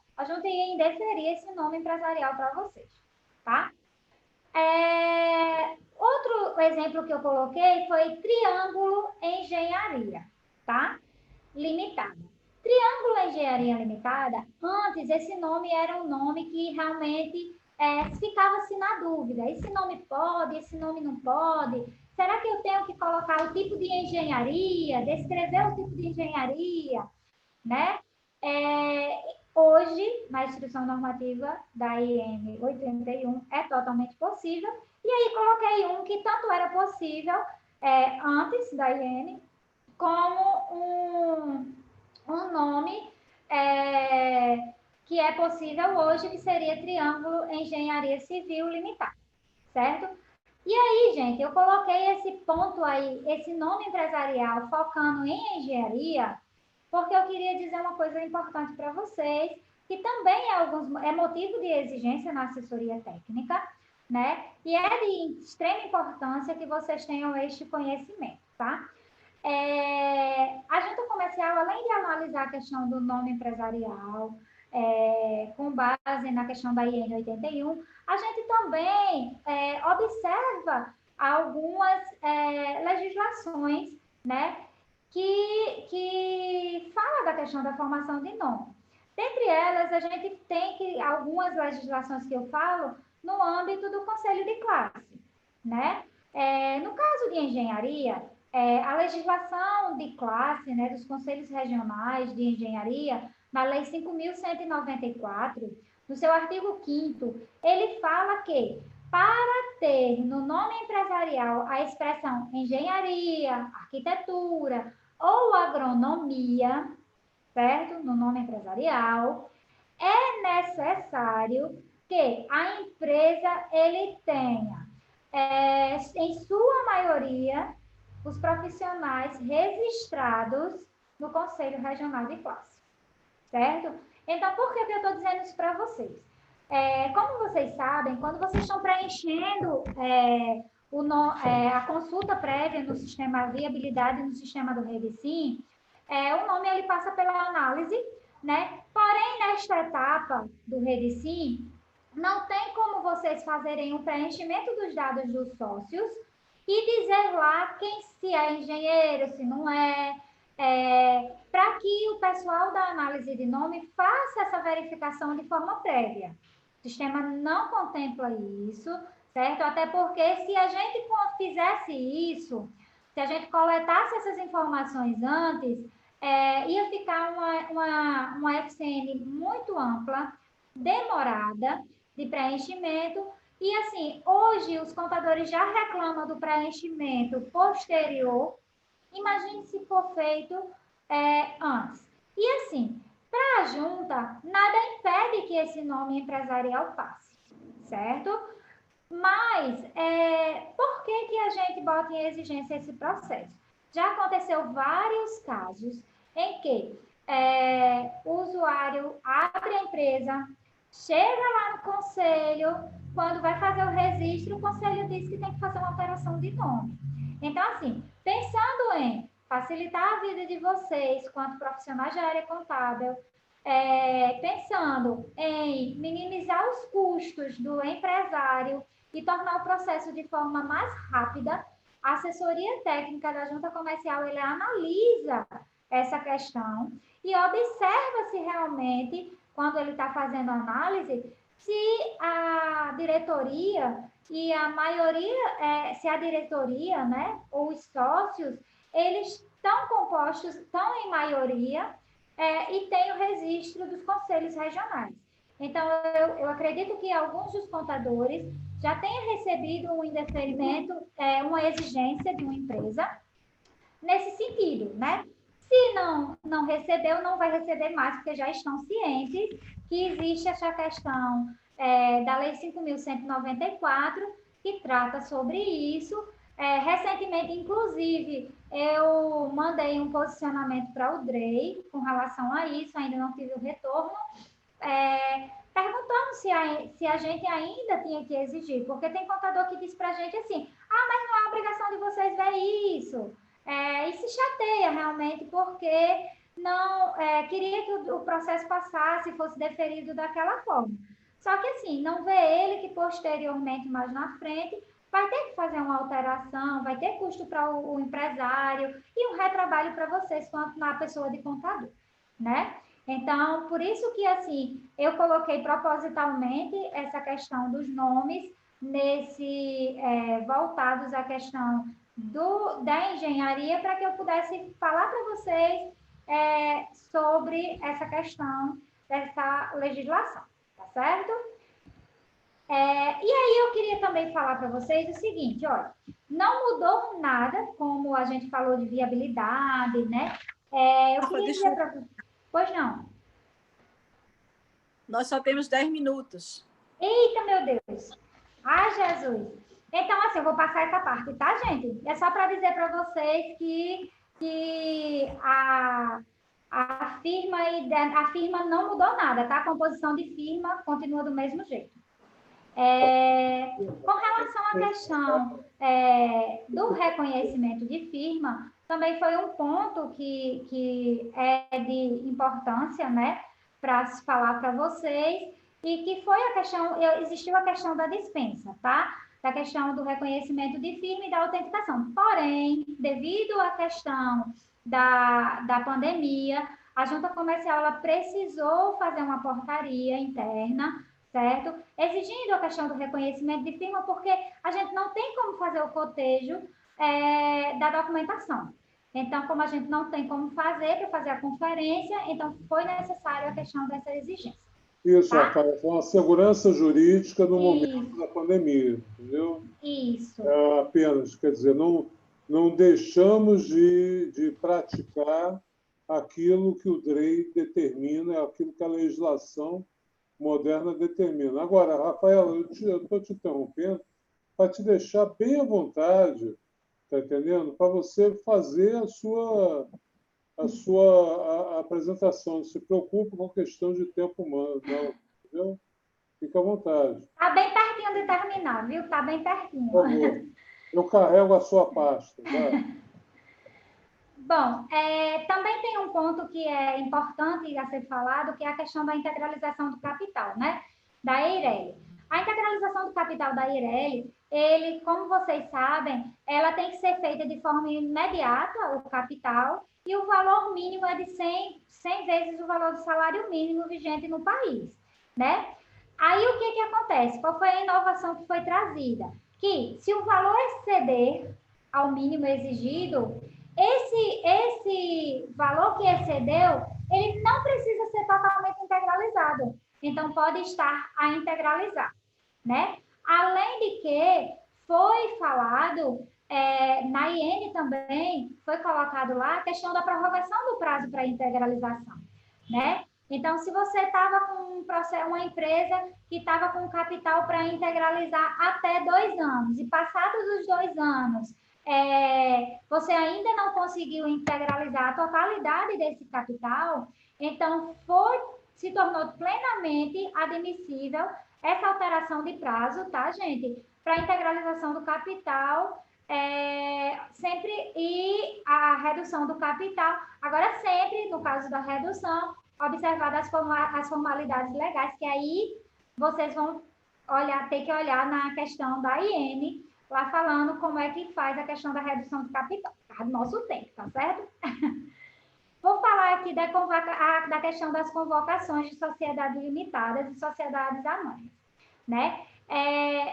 ia indeferir esse nome empresarial para vocês, tá? Outro exemplo que eu coloquei foi triângulo engenharia, tá? Limitada. Triângulo engenharia limitada, antes esse nome era um nome que realmente ficava-se na dúvida. Esse nome pode, esse nome não pode. Será que eu tenho que colocar o tipo de engenharia, descrever o tipo de engenharia, né? Hoje, na instrução normativa da IN 81, é totalmente possível. E aí coloquei um que tanto era possível antes da IN, como um nome que é possível hoje, que seria Triângulo Engenharia Civil Limitada, certo? E aí, gente, eu coloquei esse ponto aí, esse nome empresarial focando em engenharia, porque eu queria dizer uma coisa importante para vocês, que também é motivo de exigência na assessoria técnica, né? E é de extrema importância que vocês tenham este conhecimento, tá? A junta comercial, além de analisar a questão do nome empresarial, com base na questão da IN 81, a gente também observa algumas legislações, né, que fala da questão da formação de nome. Dentre elas, a gente tem algumas legislações que eu falo no âmbito do conselho de classe, né? No caso de engenharia, a legislação de classe, né, dos conselhos regionais de engenharia, na Lei 5.194, no seu artigo 5º, ele fala que, para ter no nome empresarial a expressão engenharia, arquitetura ou agronomia, certo? No nome empresarial, é necessário que a empresa ele tenha, em sua maioria, os profissionais registrados no Conselho Regional de Classe, certo? Então, por que eu estou dizendo isso para vocês? Como vocês sabem, quando vocês estão preenchendo a consulta prévia no sistema viabilidade, no sistema do REDSIM, o nome ele passa pela análise, né? Porém, nesta etapa do REDSIM, não tem como vocês fazerem um preenchimento dos dados dos sócios e dizer lá se é engenheiro, se não para que o pessoal da análise de nome faça essa verificação de forma prévia. O sistema não contempla isso, certo? Até porque se a gente fizesse isso, se a gente coletasse essas informações antes, ia ficar uma FCN muito ampla, demorada, de preenchimento. E assim, hoje os contadores já reclamam do preenchimento posterior. Imagine se for feito antes. E assim, para a junta, nada impede que esse nome empresarial passe, certo? Mas, por que a gente bota em exigência esse processo? Já aconteceu vários casos em que o usuário abre a empresa, chega lá no conselho, quando vai fazer o registro, o conselho diz que tem que fazer uma alteração de nome. Então, assim, pensando em facilitar a vida de vocês, quanto profissionais de área contábil, pensando em minimizar os custos do empresário e tornar o processo de forma mais rápida, a assessoria técnica da junta comercial, ele analisa essa questão e observa se realmente, quando ele está fazendo análise, se a diretoria e a maioria, se a diretoria, né, ou os sócios, eles estão compostos, estão em maioria, e tem o registro dos conselhos regionais. Então, eu acredito que alguns dos contadores já tenham recebido um indeferimento, uma exigência de uma empresa, nesse sentido, né? Se não recebeu, não vai receber mais, porque já estão cientes que existe essa questão da Lei 5.194, que trata sobre isso. Recentemente, inclusive, eu mandei um posicionamento para o DREI com relação a isso, ainda não tive o retorno, perguntando se a gente ainda tinha que exigir, porque tem contador que diz para a gente assim, mas não é obrigação de vocês ver isso. E se chateia realmente, porque não queria que o processo passasse, fosse deferido daquela forma. Só que assim, não vê ele que posteriormente, mais na frente, vai ter que fazer uma alteração, vai ter custo para o empresário e um retrabalho para vocês quanto na pessoa de contador, né? Então, por isso que, assim, eu coloquei propositalmente essa questão dos nomes voltados à questão da engenharia, para que eu pudesse falar para vocês sobre essa questão dessa legislação, tá certo? E aí eu queria também falar para vocês o seguinte, olha, não mudou nada, como a gente falou de viabilidade, né? Eu queria dizer para vocês... Pois não. Nós só temos 10 minutos. Eita, meu Deus. Ai, Jesus. Então, assim, eu vou passar essa parte, tá, gente? É só para dizer para vocês que a firma não mudou nada, tá? A composição de firma continua do mesmo jeito. Com relação à questão do reconhecimento de firma, também foi um ponto que é de importância, né, para falar para vocês, e que foi existiu a questão da dispensa, tá? Da questão do reconhecimento de firma e da autenticação. Porém, devido à questão da pandemia, a Junta Comercial ela precisou fazer uma portaria interna, certo? Exigindo a questão do reconhecimento de firma, porque a gente não tem como fazer o cotejo da documentação. Então, como a gente não tem como fazer para fazer a conferência, então foi necessária a questão dessa exigência. Isso, tá? Rafael, foi uma segurança jurídica no momento da pandemia, entendeu? Isso. Apenas, quer dizer, não deixamos de praticar aquilo que o DREI determina, aquilo que a legislação moderna determina. Agora, Rafael, eu estou te interrompendo para te deixar bem à vontade, tá entendendo? Para você fazer a sua apresentação. Não se preocupe com a questão de tempo humano, não, entendeu? Fica à vontade. Está bem pertinho de terminar, viu? Está bem pertinho. Por favor. Eu carrego a sua pasta. Tá? Bom, também tem um ponto que é importante a ser falado, que é a questão da integralização do capital, né? Da EIRELI. A integralização do capital da EIRELI, ele, como vocês sabem, ela tem que ser feita de forma imediata, o capital, e o valor mínimo é de 100 vezes o valor do salário mínimo vigente no país, né? Aí, o que acontece? Qual foi a inovação que foi trazida? Que, se o valor exceder ao mínimo exigido, esse valor que excedeu, ele não precisa ser totalmente integralizado. Então, pode estar a integralizar, né? Além de que foi falado, na IN também, foi colocado lá a questão da prorrogação do prazo para integralização, né? Então, se você estava com uma empresa que estava com capital para integralizar até 2 anos, e passados os 2 anos, você ainda não conseguiu integralizar a totalidade desse capital, então se tornou plenamente admissível essa alteração de prazo, tá, gente? Para integralização do capital, sempre, e a redução do capital. Agora, sempre, no caso da redução, observadas as formalidades legais, que aí vocês vão ter que olhar na questão da IN, lá falando como é que faz a questão da redução do capital, do nosso tempo, tá certo? Vou falar aqui da questão das convocações de sociedades limitadas e sociedades anônimas, né?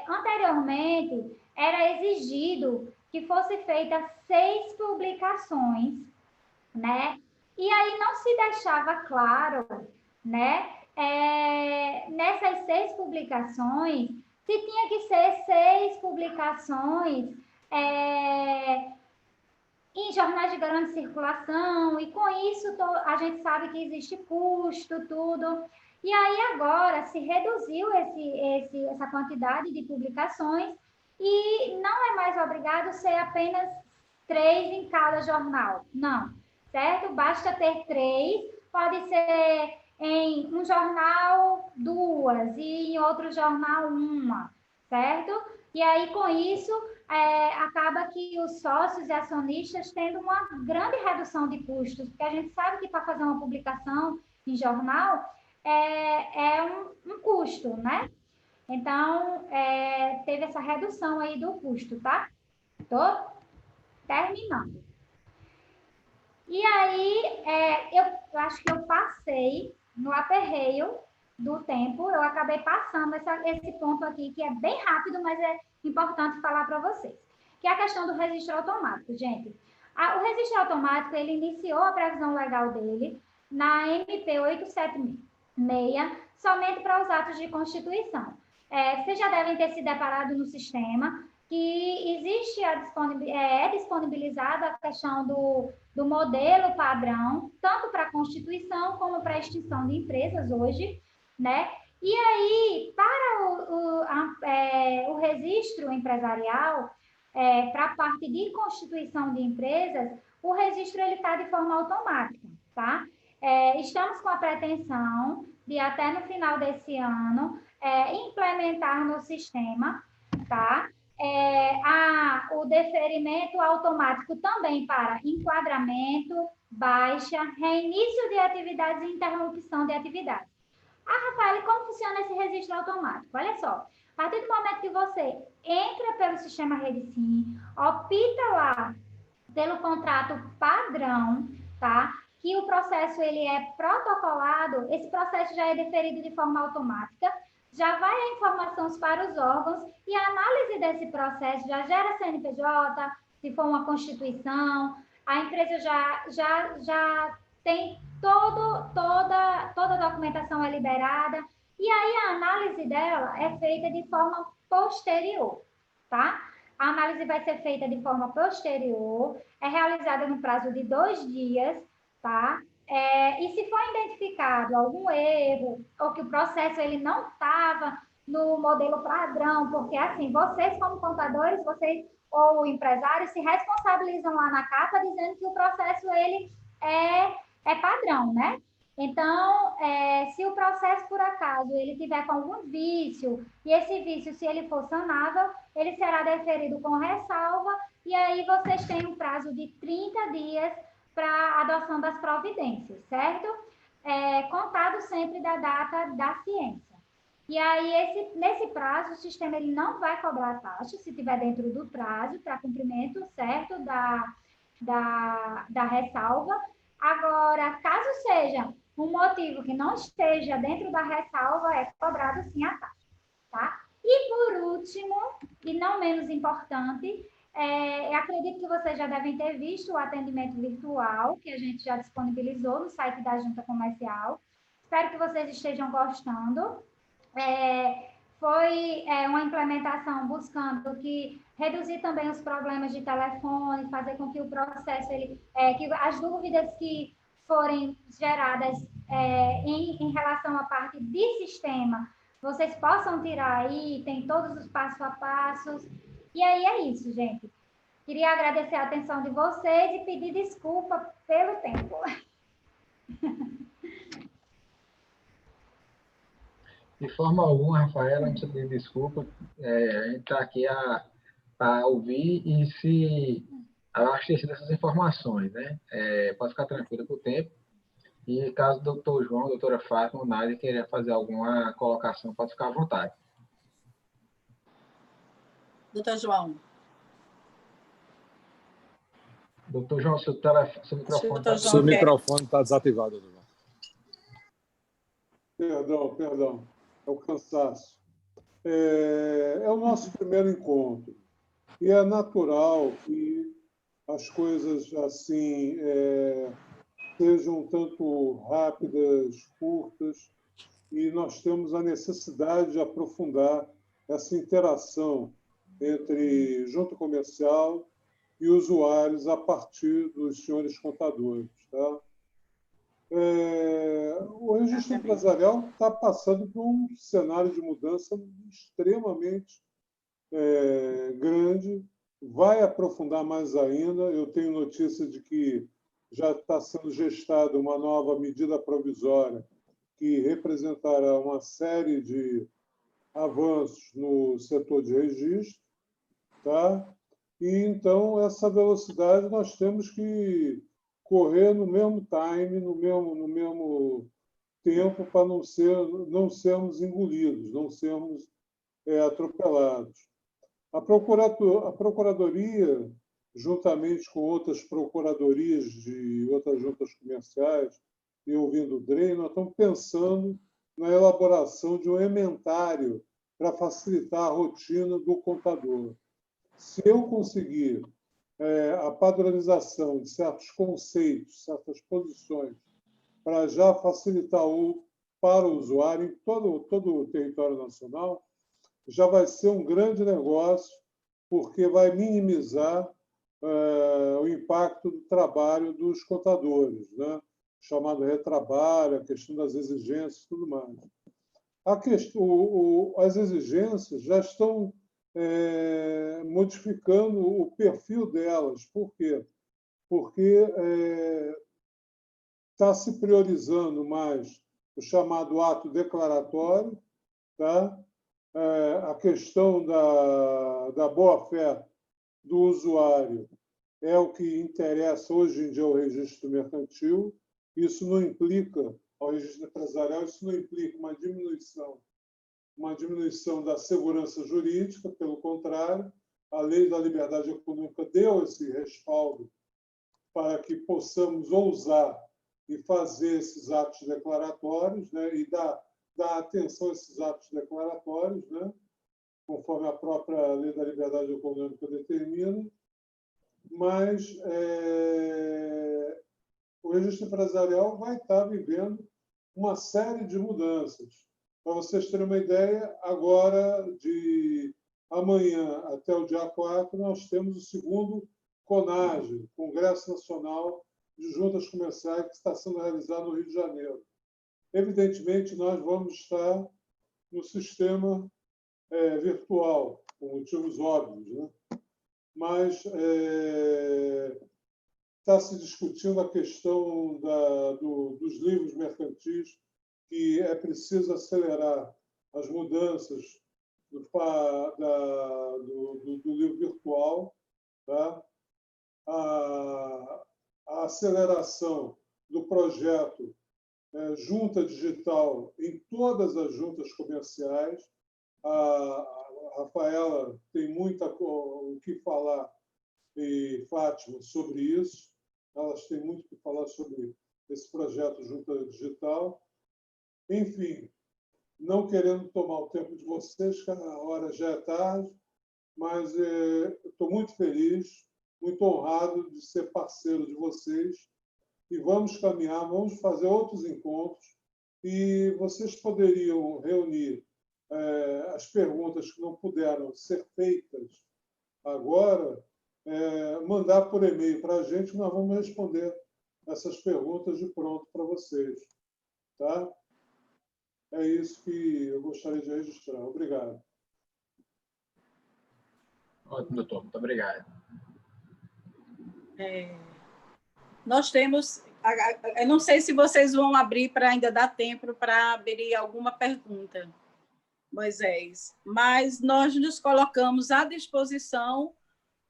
Anteriormente, era exigido que fosse feita 6 publicações, né? E aí não se deixava claro, né? Nessas 6 publicações, se tinha que ser 6 publicações em jornais de grande circulação, e com isso a gente sabe que existe custo, tudo. E aí agora se reduziu essa quantidade de publicações e não é mais obrigado ser apenas 3 em cada jornal, não, certo? Basta ter 3, pode ser em um jornal 2 e em outro jornal 1, certo? E aí, com isso, acaba que os sócios e acionistas tendo uma grande redução de custos, porque a gente sabe que para fazer uma publicação em jornal é um custo, né? Então, teve essa redução aí do custo, tá? Tô terminando. E aí, eu acho que eu passei no aperreio do tempo, eu acabei passando esse ponto aqui, que é bem rápido, mas é importante falar para vocês, que é a questão do registro automático, gente. O registro automático, ele iniciou a previsão legal dele na MP 876, somente para os atos de constituição. Vocês já devem ter se deparado no sistema que existe disponibilizada a questão do modelo padrão, tanto para a constituição como para a extinção de empresas hoje, né? E aí, para o registro empresarial, para a parte de constituição de empresas, o registro está de forma automática, tá? Estamos com a pretensão de, até no final desse ano, implementar no sistema, tá? O deferimento automático também para enquadramento, baixa, reinício de atividades e interrupção de atividades. Rafael, como funciona esse registro automático? Olha só, a partir do momento que você entra pelo sistema RedeSim, opta lá pelo contrato padrão, tá? Que o processo ele é protocolado, esse processo já é deferido de forma automática, já vai a informações para os órgãos e a análise desse processo já gera CNPJ, se for uma constituição, a empresa já tem toda a documentação é liberada, e aí a análise dela é feita de forma posterior, tá? A análise vai ser feita de forma posterior, é realizada no prazo de 2 dias, tá? E se for identificado algum erro, ou que o processo ele não estava no modelo padrão, porque assim, vocês como contadores, vocês ou empresários se responsabilizam lá na capa dizendo que o processo ele é padrão, né? Então, se o processo, por acaso, ele tiver com algum vício, e esse vício, se ele for sanável, ele será deferido com ressalva, e aí vocês têm um prazo de 30 dias para a adoção das providências, certo? Contado sempre da data da ciência. E aí, nesse prazo, o sistema ele não vai cobrar taxa, se estiver dentro do prazo, para cumprimento certo da ressalva. Agora, caso seja um motivo que não esteja dentro da ressalva, é cobrado sim a taxa, tá? E por último, e não menos importante, eu acredito que vocês já devem ter visto o atendimento virtual, que a gente já disponibilizou no site da Junta Comercial. Espero que vocês estejam gostando. Foi uma implementação buscando reduzir também os problemas de telefone, fazer com que o processo, que as dúvidas que forem geradas em relação à parte de sistema, vocês possam tirar aí, tem todos os passo a passos. E aí é isso, gente. Queria agradecer a atenção de vocês e pedir desculpa pelo tempo. De forma alguma, Rafaela, não precisa pedir desculpa. A gente está aqui a ouvir e se abastecer dessas informações, né? Pode ficar tranquilo com o tempo. E caso o doutor João, a doutora Fátima, o Nádia queira fazer alguma colocação, pode ficar à vontade. Doutor João. Doutor João, seu microfone está desativado. Perdão. É o cansaço. É o nosso primeiro encontro. E é natural que as coisas assim sejam um tanto rápidas, curtas, e nós temos a necessidade de aprofundar essa interação entre junta comercial e usuários a partir dos senhores contadores. Tá? O registro empresarial está passando por um cenário de mudança extremamente grande, vai aprofundar mais ainda. Eu tenho notícia de que já está sendo gestada uma nova medida provisória que representará uma série de avanços no setor de registro. Tá? E, então, essa velocidade nós temos que correr no mesmo time, no mesmo tempo, para não sermos engolidos, não sermos atropelados. A Procuradoria, juntamente com outras procuradorias de outras juntas comerciais, e ouvindo o DREI, nós estamos pensando na elaboração de um emendário para facilitar a rotina do contador. Se eu conseguir a padronização de certos conceitos, certas posições, para já facilitar para o usuário em todo o território nacional, já vai ser um grande negócio, porque vai minimizar o impacto do trabalho dos contadores, né? Chamado retrabalho, a questão das exigências e tudo mais. As exigências já estão modificando o perfil delas. Por quê? Porque está se priorizando mais o chamado ato declaratório, tá? A questão da boa-fé do usuário é o que interessa hoje em dia ao registro mercantil. Isso não implica, ao registro empresarial, isso não implica uma diminuição da segurança jurídica, pelo contrário, a Lei da Liberdade Econômica deu esse respaldo para que possamos ousar e fazer esses atos declaratórios, né, e dar atenção a esses atos declaratórios, né, conforme a própria Lei da Liberdade Econômica determina, mas o registro empresarial vai estar vivendo uma série de mudanças. Para vocês terem uma ideia, agora, de amanhã até o dia 4, nós temos o segundo CONAGE, Congresso Nacional de Juntas Comerciais, que está sendo realizado no Rio de Janeiro. Evidentemente, nós vamos estar no sistema virtual, por motivos óbvios, né? Mas está se discutindo a questão dos livros mercantis, que é preciso acelerar as mudanças do livro virtual, tá? A aceleração do projeto Junta Digital em todas as juntas comerciais. A Rafaela tem muito o que falar, e Fátima, sobre isso. Elas têm muito o que falar sobre esse projeto Junta Digital. Enfim, não querendo tomar o tempo de vocês, que a hora já é tarde, mas estou muito feliz, muito honrado de ser parceiro de vocês, e vamos caminhar, vamos fazer outros encontros, e vocês poderiam reunir as perguntas que não puderam ser feitas agora, mandar por e-mail para a gente, que nós vamos responder essas perguntas de pronto para vocês. Tá? É isso que eu gostaria de registrar. Obrigado. Ótimo, doutor. Muito obrigado. Nós temos... Eu não sei se vocês vão abrir para ainda dar tempo para abrir alguma pergunta, Moisés, mas nós nos colocamos à disposição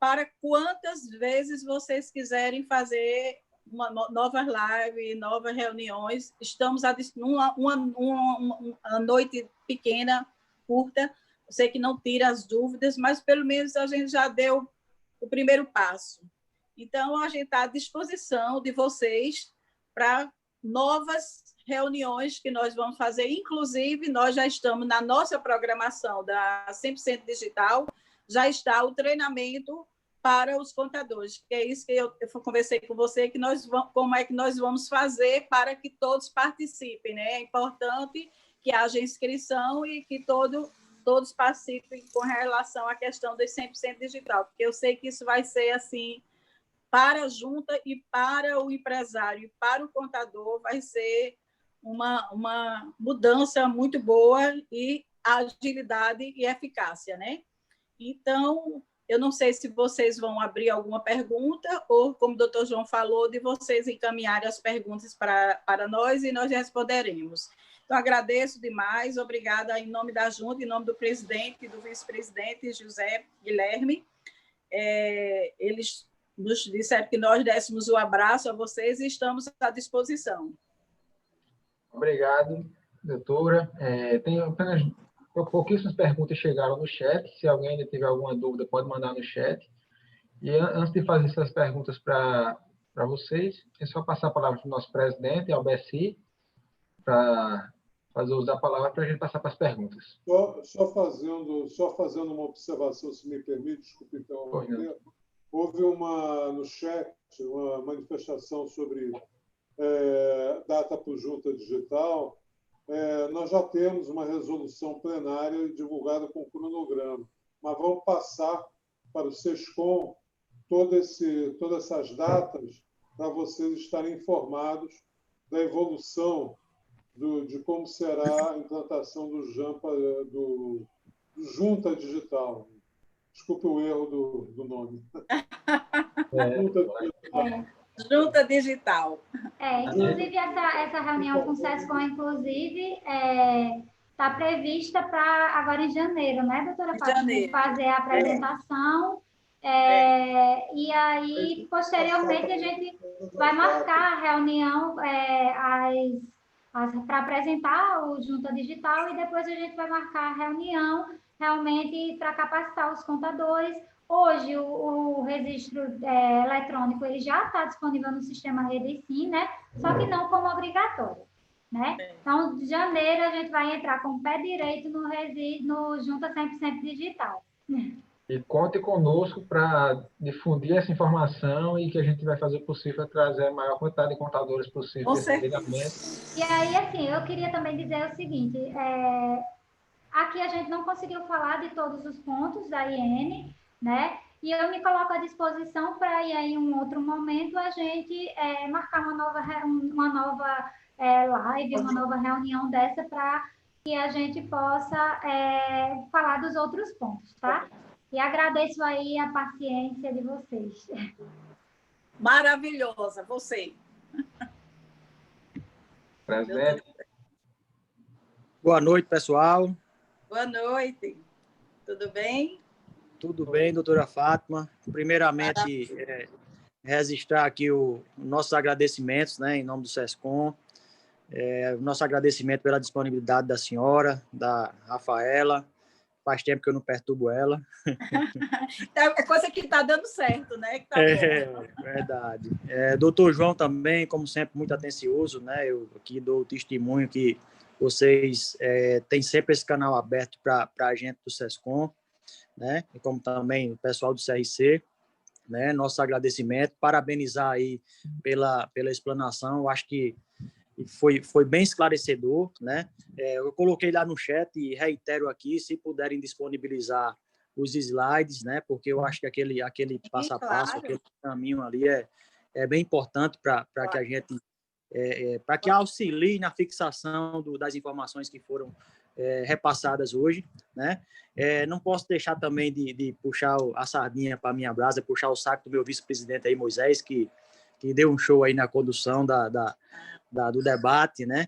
para quantas vezes vocês quiserem fazer uma nova live, novas reuniões. Estamos uma noite pequena, curta. Eu sei que não tira as dúvidas, mas pelo menos a gente já deu o primeiro passo. Então, a gente está à disposição de vocês para novas reuniões que nós vamos fazer. Inclusive, nós já estamos na nossa programação da 100% Digital, já está o treinamento para os contadores, que é isso que eu conversei com você, que como é que nós vamos fazer para que todos participem, né? É importante que haja inscrição e que todo todos participem com relação à questão dos 100% digital, porque eu sei que isso vai ser assim, para a junta e para o empresário, e para o contador, vai ser uma mudança muito boa e agilidade e eficácia, né? Então, eu não sei se vocês vão abrir alguma pergunta ou, como o doutor João falou, de vocês encaminharem as perguntas para nós e nós responderemos. Então, agradeço demais, obrigada em nome da junta, em nome do presidente e do vice-presidente José Guilherme. Eles nos disseram que nós dessemos o abraço a vocês e estamos à disposição. Obrigado, doutora. Tem apenas pouquíssimas perguntas chegaram no chat. Se alguém ainda tiver alguma dúvida, pode mandar no chat. E antes de fazer essas perguntas para vocês, é só passar a palavra para o nosso presidente, Albeci, para fazer uso da palavra para a gente passar para as perguntas. Só fazendo uma observação, se me permite, desculpe então. Houve no chat uma manifestação sobre data para o Junta Digital. Nós já temos uma resolução plenária divulgada com cronograma, mas vamos passar para o SESCOM todas essas datas para vocês estarem informados da evolução de como será a implantação do Junta Digital. Desculpe o erro do nome. Junta Digital. Inclusive, essa reunião com o SESCOM, inclusive, está prevista para agora em janeiro, né, doutora Fátima? Fazer a apresentação. E aí, posteriormente, a gente vai marcar a reunião para apresentar o Junta Digital e depois a gente vai marcar a reunião realmente para capacitar os contadores. Hoje, o registro eletrônico ele já está disponível no sistema Rede-Sim, né? Só que não como obrigatório, né? Então, de janeiro, a gente vai entrar com o pé direito no Junta 100% Digital. E conte conosco para difundir essa informação e que a gente vai fazer o possível para trazer a maior quantidade de contadores possível desse treinamento. E aí, assim, eu queria também dizer o seguinte, aqui a gente não conseguiu falar de todos os pontos da IN, né? E eu me coloco à disposição para ir em um outro momento a gente marcar uma nova live, uma nova reunião dessa para que a gente possa falar dos outros pontos, tá? E agradeço aí a paciência de vocês. Maravilhosa, você. Presidente. Boa noite, pessoal. Boa noite. Tudo bem? Tudo bem, doutora Fátima. Primeiramente, registrar aqui os nossos agradecimentos, né, em nome do SESCOM. Nosso agradecimento pela disponibilidade da senhora, da Rafaela. Faz tempo que eu não perturbo ela. É coisa que está dando certo, né? Que tá bom. Verdade. Doutor João também, como sempre, muito atencioso, né? Eu aqui dou testemunho que vocês têm sempre esse canal aberto para a gente do SESCOM, né? E como também o pessoal do CRC, né? Nosso agradecimento, parabenizar aí pela explanação. Eu acho que foi bem esclarecedor, né? Eu coloquei lá no chat e reitero aqui, se puderem disponibilizar os slides, né? Porque eu acho que aquele passo a passo, claro, aquele caminho ali é bem importante para que a gente para que auxilie na fixação das informações que foram repassadas hoje, né? Não posso deixar também de puxar a sardinha para a minha brasa, puxar o saco do meu vice-presidente aí, Moisés, que deu um show aí na condução do debate, né?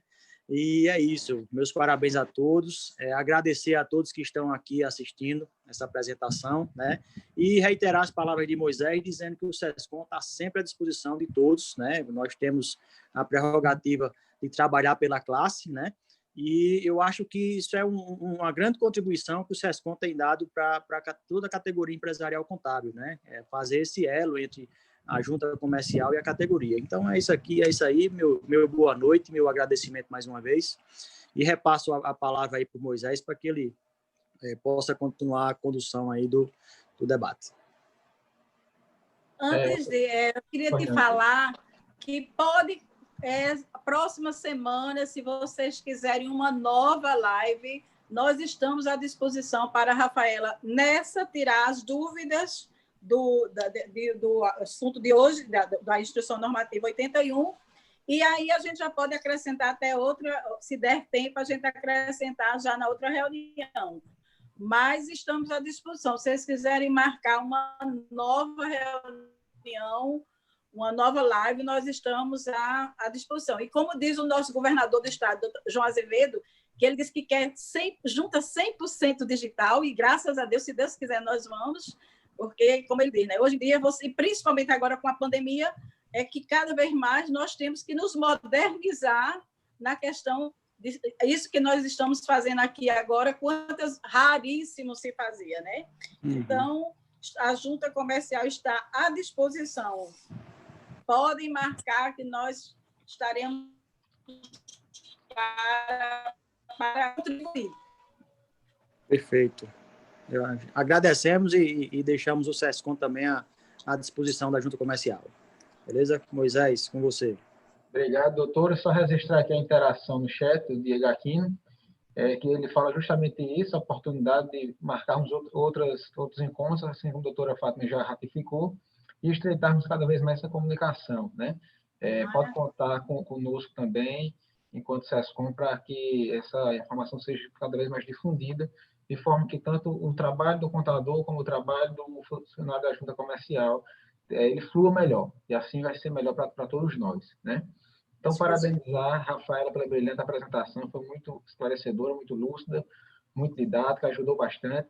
E é isso. Meus parabéns a todos. Agradecer a todos que estão aqui assistindo essa apresentação, né? E reiterar as palavras de Moisés, dizendo que o SESCOM está sempre à disposição de todos, né? Nós temos a prerrogativa de trabalhar pela classe, né? E eu acho que isso é uma grande contribuição que o SESCOM tem dado para toda a categoria empresarial contábil, né? Fazer esse elo entre a junta comercial e a categoria. Então, é isso aí, meu boa noite, meu agradecimento mais uma vez, e repasso a palavra aí para o Moisés para que ele possa continuar a condução aí do debate. Antes eu queria te falar que próxima semana, se vocês quiserem uma nova live, nós estamos à disposição para a Rafaela tirar as dúvidas do assunto de hoje, da Instrução Normativa 81, e aí a gente já pode acrescentar até outra, se der tempo, a gente acrescentar já na outra reunião. Mas estamos à disposição. Se vocês quiserem marcar uma nova reunião, uma nova live, nós estamos à disposição. E como diz o nosso governador do estado, João Azevedo, que ele disse que quer junta 100% digital, e graças a Deus, se Deus quiser, nós vamos, porque, como ele diz, né, hoje em dia, principalmente agora com a pandemia, é que cada vez mais nós temos que nos modernizar na questão isso que nós estamos fazendo aqui agora, quantas raríssimo se fazia, né? Uhum. Então, a Junta Comercial está à disposição. Podem marcar que nós estaremos para contribuir. Perfeito. Agradecemos e deixamos o SESCOM também à disposição da Junta Comercial. Beleza? Moisés, com você. Obrigado, doutora. Só registrar aqui a interação no chat do Diego Aquino, que ele fala justamente isso, a oportunidade de marcarmos outros encontros, assim como a doutora Fátima já ratificou, e estreitarmos cada vez mais essa comunicação, né? Pode contar conosco também, enquanto SESCOM, para que essa informação seja cada vez mais difundida, de forma que tanto o trabalho do contador como o trabalho do funcionário da Junta Comercial ele flua melhor, e assim vai ser melhor para todos nós, né? Então, parabenizar a Rafaela pela brilhante apresentação, foi muito esclarecedora, muito lúcida, muito didática, ajudou bastante,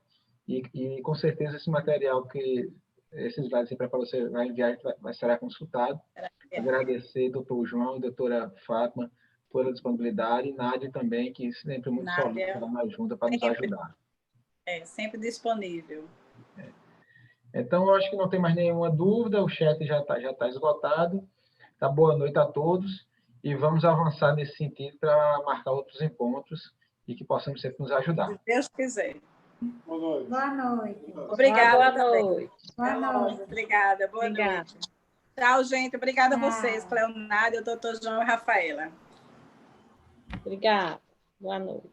e com certeza esse material esses slides para você vai enviar, será consultado. Agradecer doutor João e doutora Fátima pela disponibilidade, e Nádia também, que sempre muito solícita na Junta para nos ajudar. Sempre disponível. Então, eu acho que não tem mais nenhuma dúvida, o chat já tá esgotado. Tá, boa noite a todos, e vamos avançar nesse sentido para marcar outros encontros e que possamos sempre nos ajudar. Se Deus quiser. Boa noite. Boa noite. Obrigada. Boa noite. Boa noite. Obrigada. Boa noite. Tchau, gente. Obrigada a vocês, Cleonária, doutor João e Rafaela. Obrigada. Boa noite.